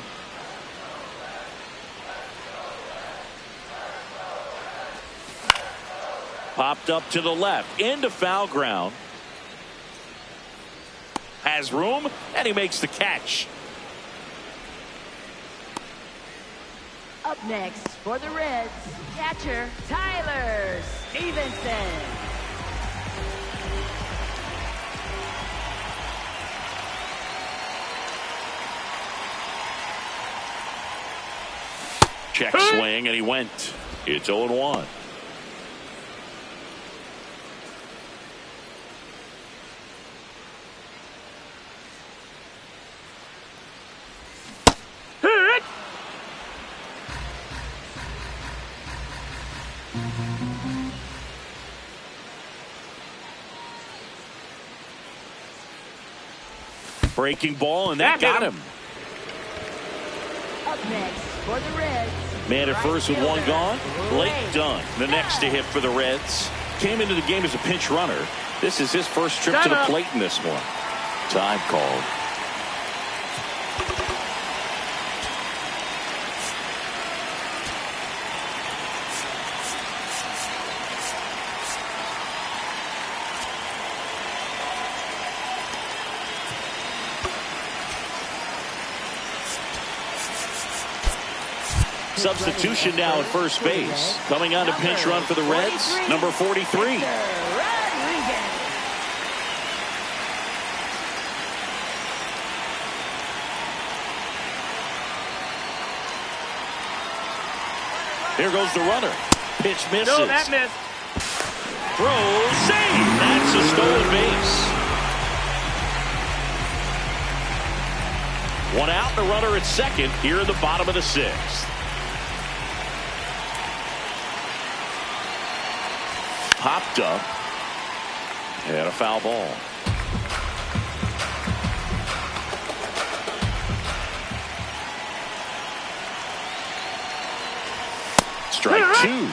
Popped up to the left, into foul ground. Has room, and he makes the catch.
Up next for the Reds, catcher Tyler Stevenson.
Check swing, and he went. It's 0-1. Breaking ball, and that got him.
Up next for the Reds.
Man at first with 1 gone. Blake Dunn, the next to hit for the Reds. Came into the game as a pinch runner. This is his first trip to the plate in this one. Time called. Substitution now at first base. Coming on to pinch run for the Reds, number 43. Here goes the runner. Pitch misses.
No, that missed.
Throw, save. That's a stolen base. 1 out, the runner at second here in the bottom of the 6th. Popped up, and a foul ball. strike two.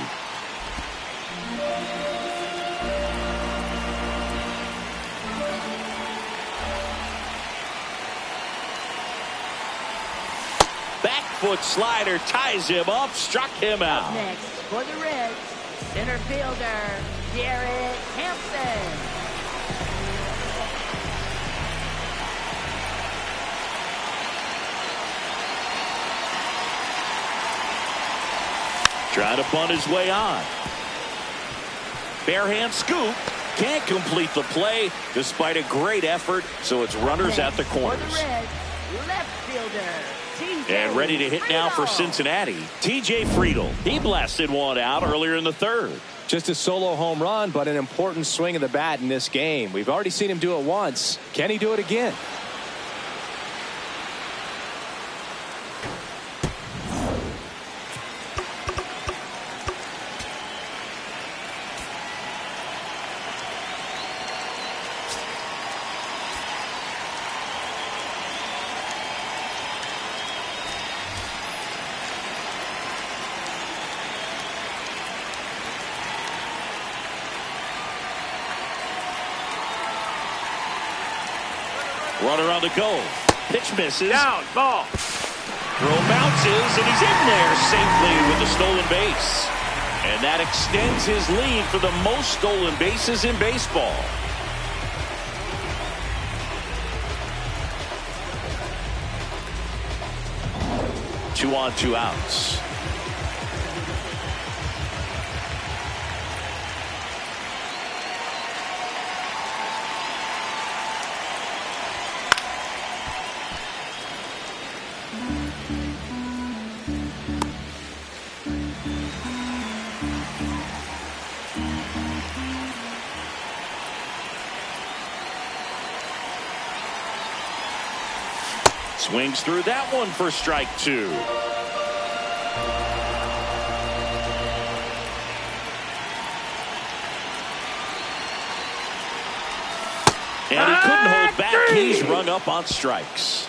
Back foot slider ties him up, struck him out.
Up next for the Reds, center fielder, Garrett Hampson.
Trying to bunt his way on. Barehand scoop. Can't complete the play despite a great effort, so it's runners at the corners.
For the Reds, left fielder, TJ
And ready to hit now for Cincinnati, TJ Friedl. He blasted one out earlier in the third.
Just a solo home run, but an important swing of the bat in this game. We've already seen him do it once. Can he do it again?
Runner on the go. Pitch misses.
Down, ball.
Throw bounces, and he's in there safely with the stolen base. And that extends his lead for the most stolen bases in baseball. 2 on, 2 outs. Swings through that one for strike two. And he couldn't hold back. He's rung up on strikes.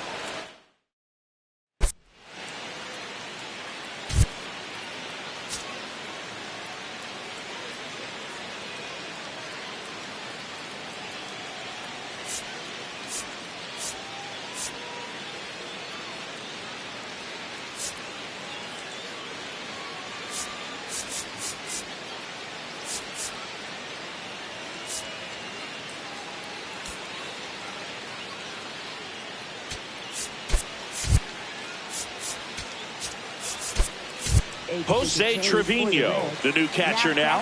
Jose Trevino, the new catcher now.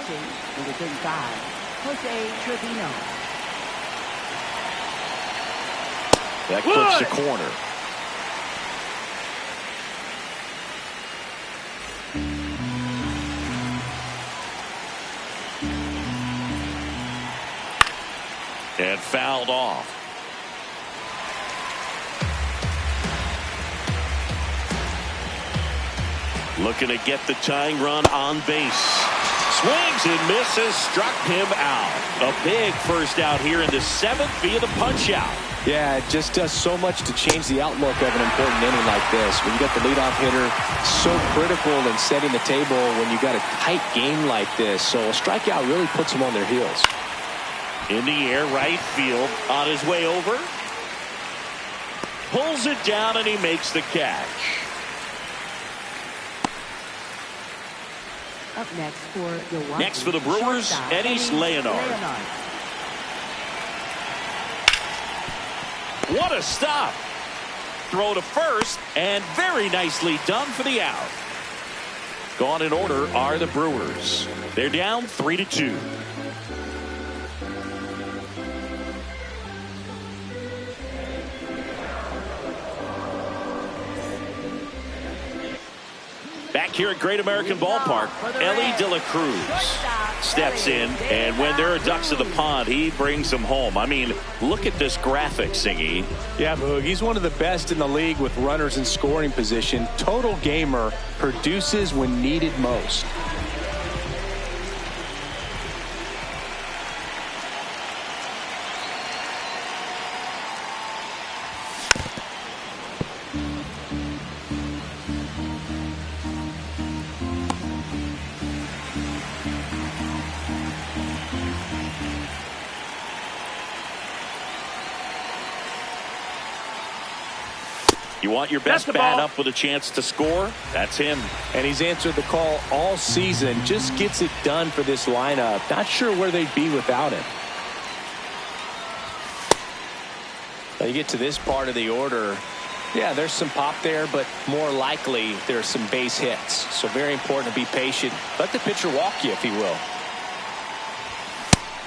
Number 35, Jose Trevino.
That clips the corner. And fouled off. Looking to get the tying run on base. Swings and misses, struck him out. A big first out here in the 7th via the punch out.
Yeah, it just does so much to change the outlook of an important inning like this. When you got the leadoff hitter, so critical in setting the table when you got a tight game like this. So a strikeout really puts them on their heels.
In the air, right field, on his way over. Pulls it down and he makes the catch.
Up next for Milwaukee.
Next for the Brewers, Elly Leonard. What a stop. Throw to first, and very nicely done for the out. Gone in order are the Brewers. They're down 3-2. Back here at Great American Ballpark, Elly de la Cruz steps in, and when there are ducks in the pond, he brings them home. I mean, look at this graphic, Singy.
Yeah, Boog, he's one of the best in the league with runners in scoring position. Total gamer, produces when needed most.
You want your best bat up with a chance to score? That's him.
And he's answered the call all season. Just gets it done for this lineup. Not sure where they'd be without him. Now you get to this part of the order. Yeah, there's some pop there, but more likely there's some base hits. So very important to be patient. Let the pitcher walk you, if he will.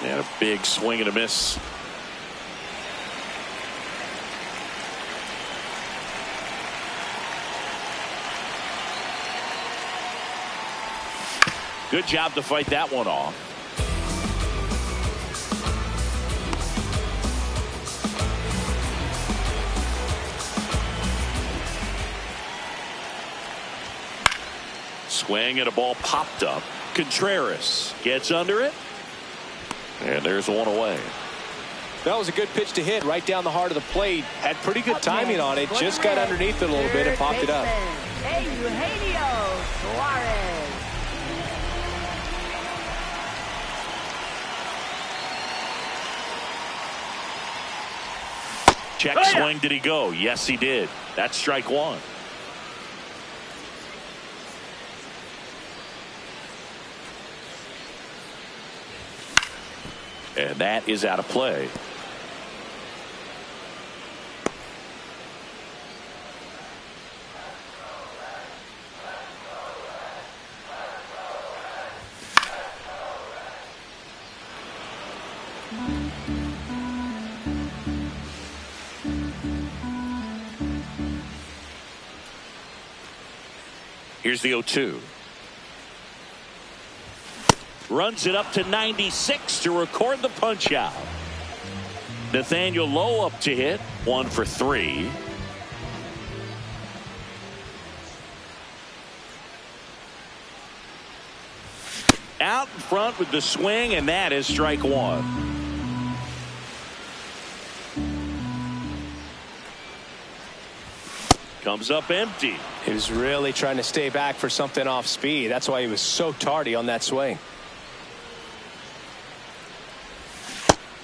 And a big swing and a miss. Good job to fight that one off. Swing and a ball popped up. Contreras gets under it. And there's one away.
That was a good pitch to hit right down the heart of the plate. Had pretty good timing on it. Just got underneath it a little bit and popped it up.
Check swing. Did he go? Yes, he did. That's strike one. And that is out of play. Here's the 0-2. Runs it up to 96 to record the punch out. Nathaniel Lowe up to hit. 1 for 3. Out in front with the swing, and that is strike one. Comes up empty.
He was really trying to stay back for something off speed. That's why he was so tardy on that swing.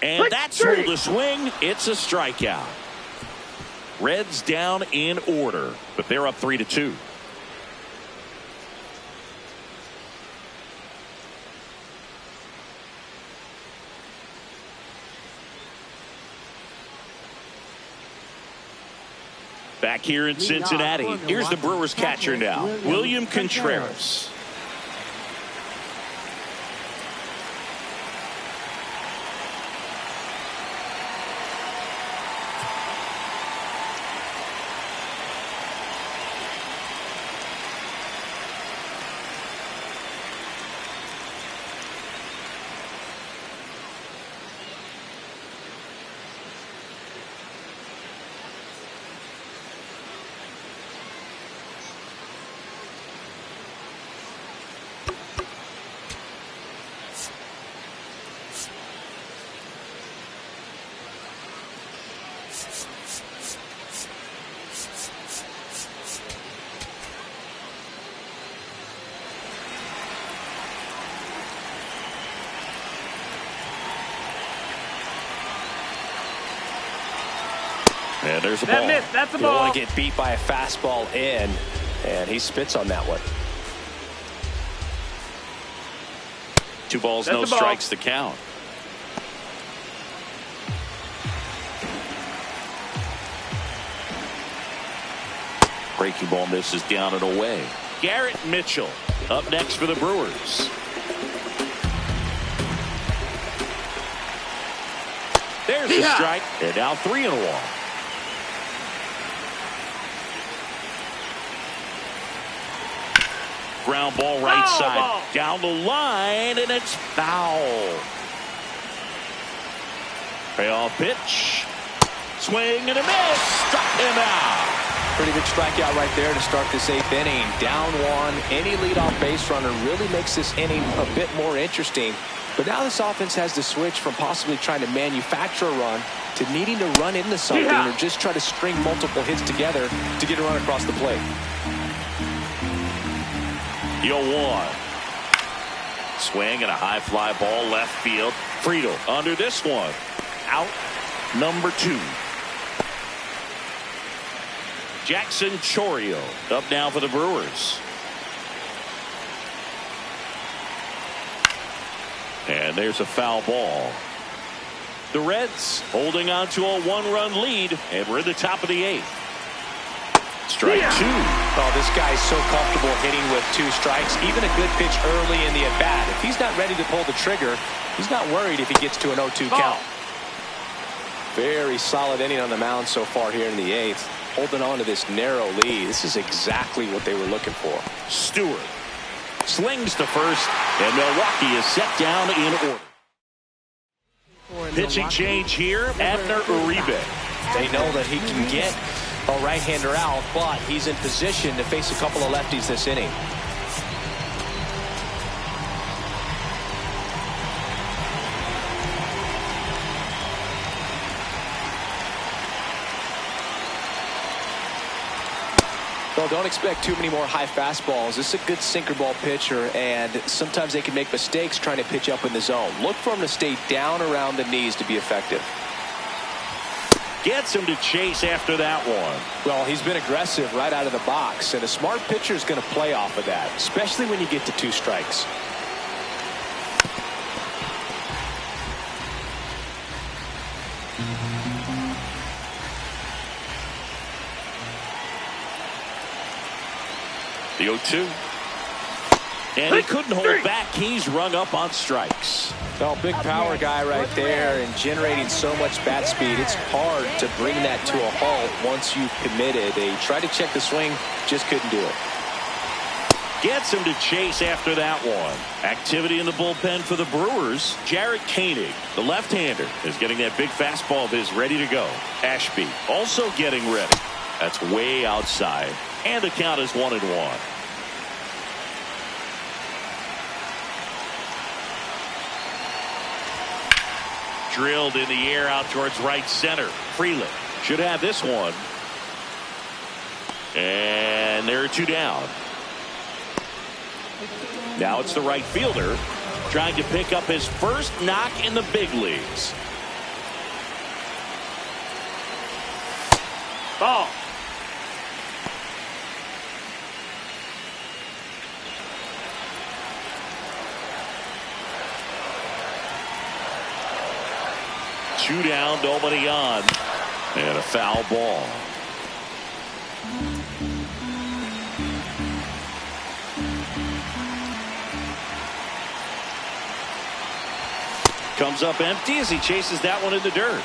And that's ruled a swing. It's a strikeout. Reds down in order, but they're up 3-2. Back here in Cincinnati, here's the Brewers catcher now, William Contreras. And there's a ball.
That's a
ball. You don't want to get beat by a fastball in, and he spits on that one.
2 balls, no strikes to count. Breaking ball misses down and away. Garrett Mitchell up next for the Brewers. There's the strike, and now 3-1. Ground ball right side. Down the line, and it's foul. Payoff pitch. Swing and a miss. Struck him out.
Pretty good strikeout right there to start this 8th inning. Down 1. Any leadoff base runner really makes this inning a bit more interesting. But now this offense has to switch from possibly trying to manufacture a run to needing to run into something or just try to string multiple hits together to get a run across the plate.
The 0-1. Swing and a high fly ball left field. Friedel under this one. Out number 2. Jackson Chourio up now for the Brewers. And there's a foul ball. The Reds holding on to a one-run lead, and we're in the top of the 8th. Strike 2.
Oh, this guy's so comfortable hitting with 2 strikes. Even a good pitch early in the at-bat. If he's not ready to pull the trigger, he's not worried if he gets to an 0-2 count. Very solid inning on the mound so far here in the 8th. Holding on to this narrow lead. This is exactly what they were looking for.
Stewart slings to first, and Milwaukee is set down in order. Pitching change here, Abner Uribe.
They know that he can get a right-hander out, but he's in position to face a couple of lefties this inning. Well, don't expect too many more high fastballs. This is a good sinker ball pitcher, and sometimes they can make mistakes trying to pitch up in the zone. Look for him to stay down around the knees to be effective.
Gets him to chase after that one.
Well, he's been aggressive right out of the box, and a smart pitcher is going to play off of that, especially when you get to 2 strikes.
The 0-2. And he couldn't hold back. He's rung up on strikes.
Well, big power guy right there and generating so much bat speed. It's hard to bring that to a halt once you've committed. They tried to check the swing, just couldn't do it.
Gets him to chase after that one. Activity in the bullpen for the Brewers. Jarrett Koenig, the left-hander, is getting that big fastball of his ready to go. Ashby also getting ready. That's way outside. And the count is 1-1. Drilled in the air out towards right center. Freeland should have this one. And there are 2 down. Now it's the right fielder trying to pick up his first knock in the big leagues.
Ball.
Two down, nobody on, and a foul ball. Comes up empty as he chases that one in the dirt.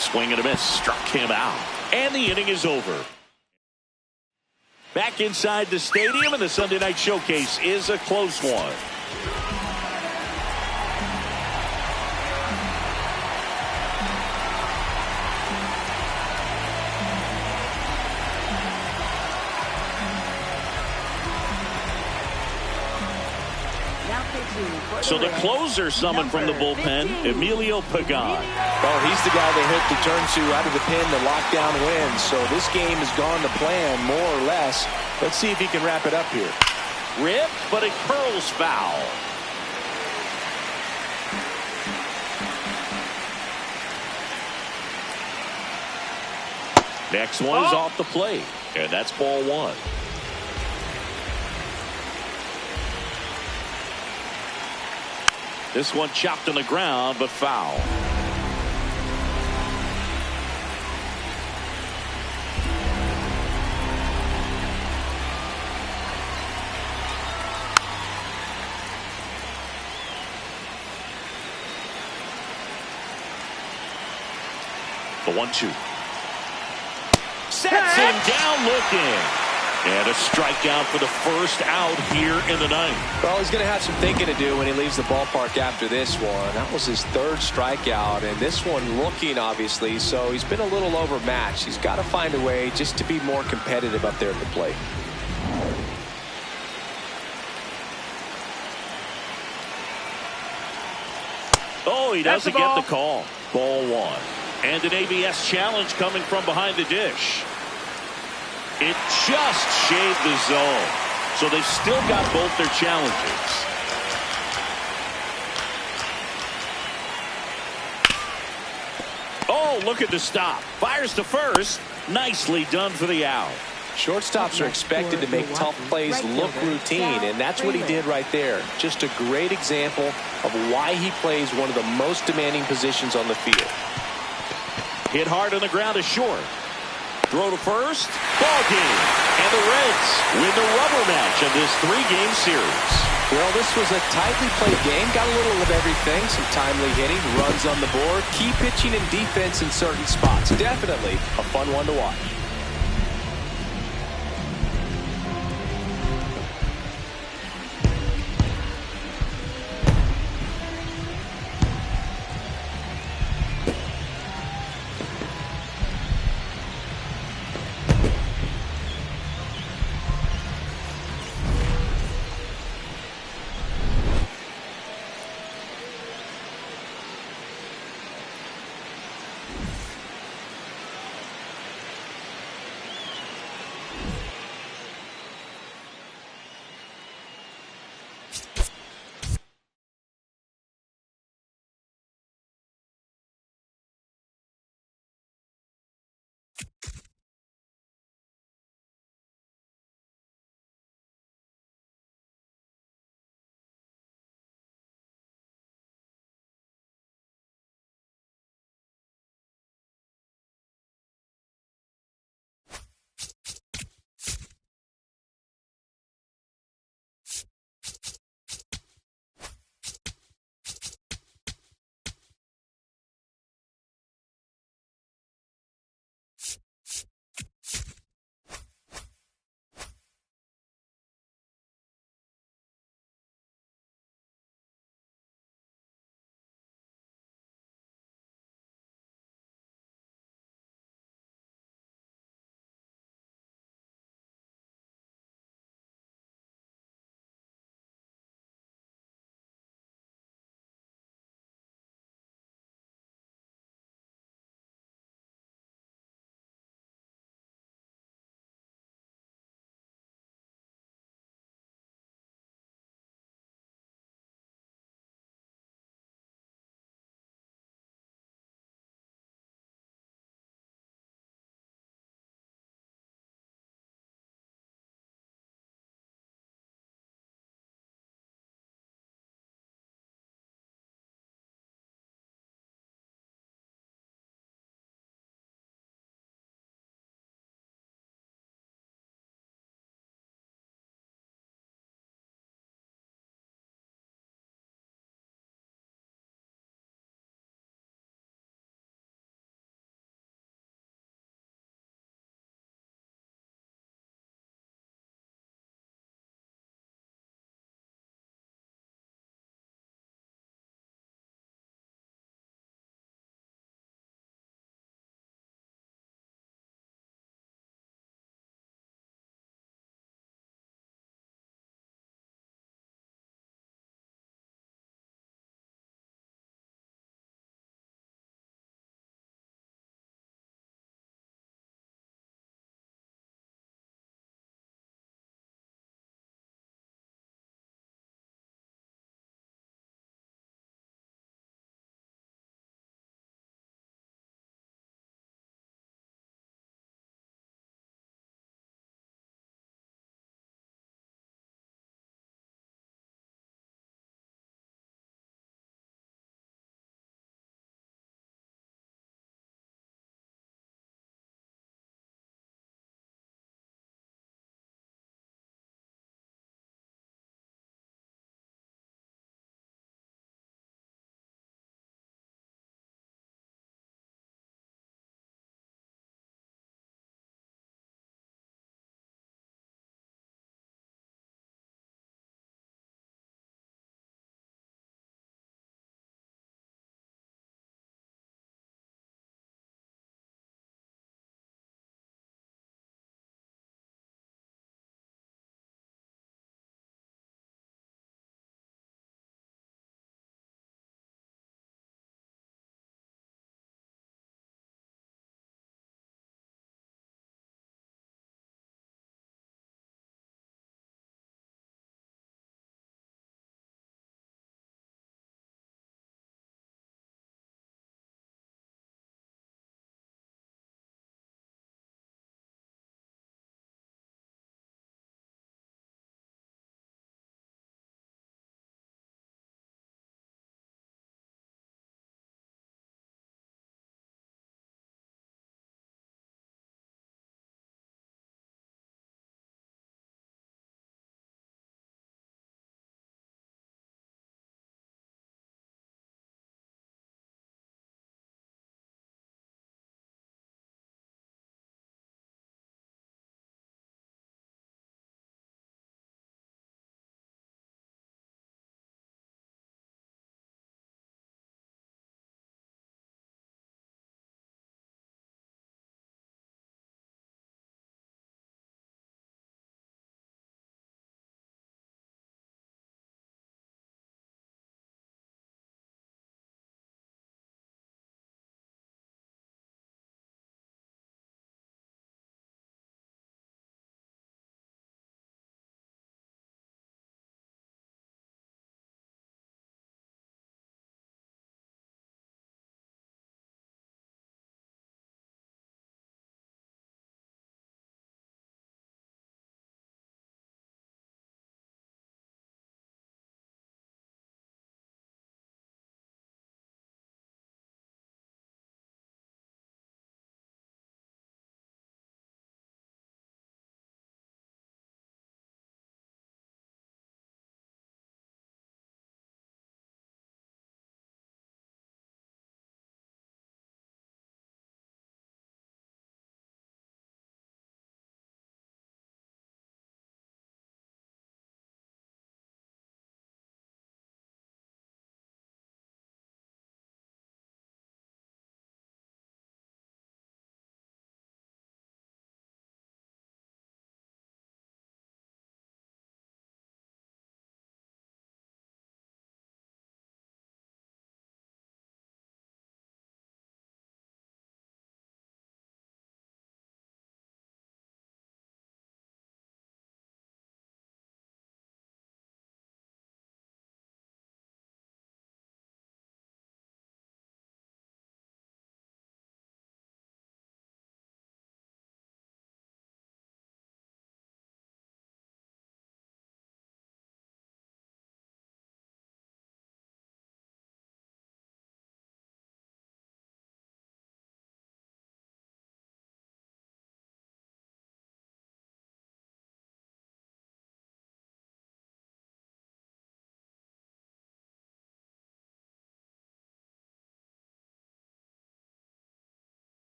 Swing and a miss, struck him out, and the inning is over. Back inside the stadium, and the Sunday Night Showcase is a close one. So the closer summoned from the bullpen, Emilio Pagan.
Well, he's the guy they hope to turn to out of the pen to lock down wins. So this game has gone to plan, more or less. Let's see if he can wrap it up here.
Ripped, but it curls foul. Next one is off the plate, and that's ball 1. This one chopped on the ground, but foul. The 1-2. Sets him down looking. And a strikeout for the first out here in the 9th.
Well, he's going to have some thinking to do when he leaves the ballpark after this one. That was his 3rd strikeout, and this one looking, obviously, so he's been a little overmatched. He's got to find a way just to be more competitive up there at the plate.
Oh, he doesn't get the call. Ball 1. And an ABS challenge coming from behind the dish. It just shaved the zone. So they've still got both their challenges. Oh, look at the stop. Fires to first. Nicely done for the out.
Shortstops are expected to make tough plays look routine, and that's what he did right there. Just a great example of why he plays one of the most demanding positions on the field.
Hit hard on the ground to short. Throw to first. Ball game. And the Reds win the rubber match of this 3-game series.
Well, this was a tightly played game. Got a little of everything. Some timely hitting, runs on the board, key pitching and defense in certain spots. Definitely a fun one to watch.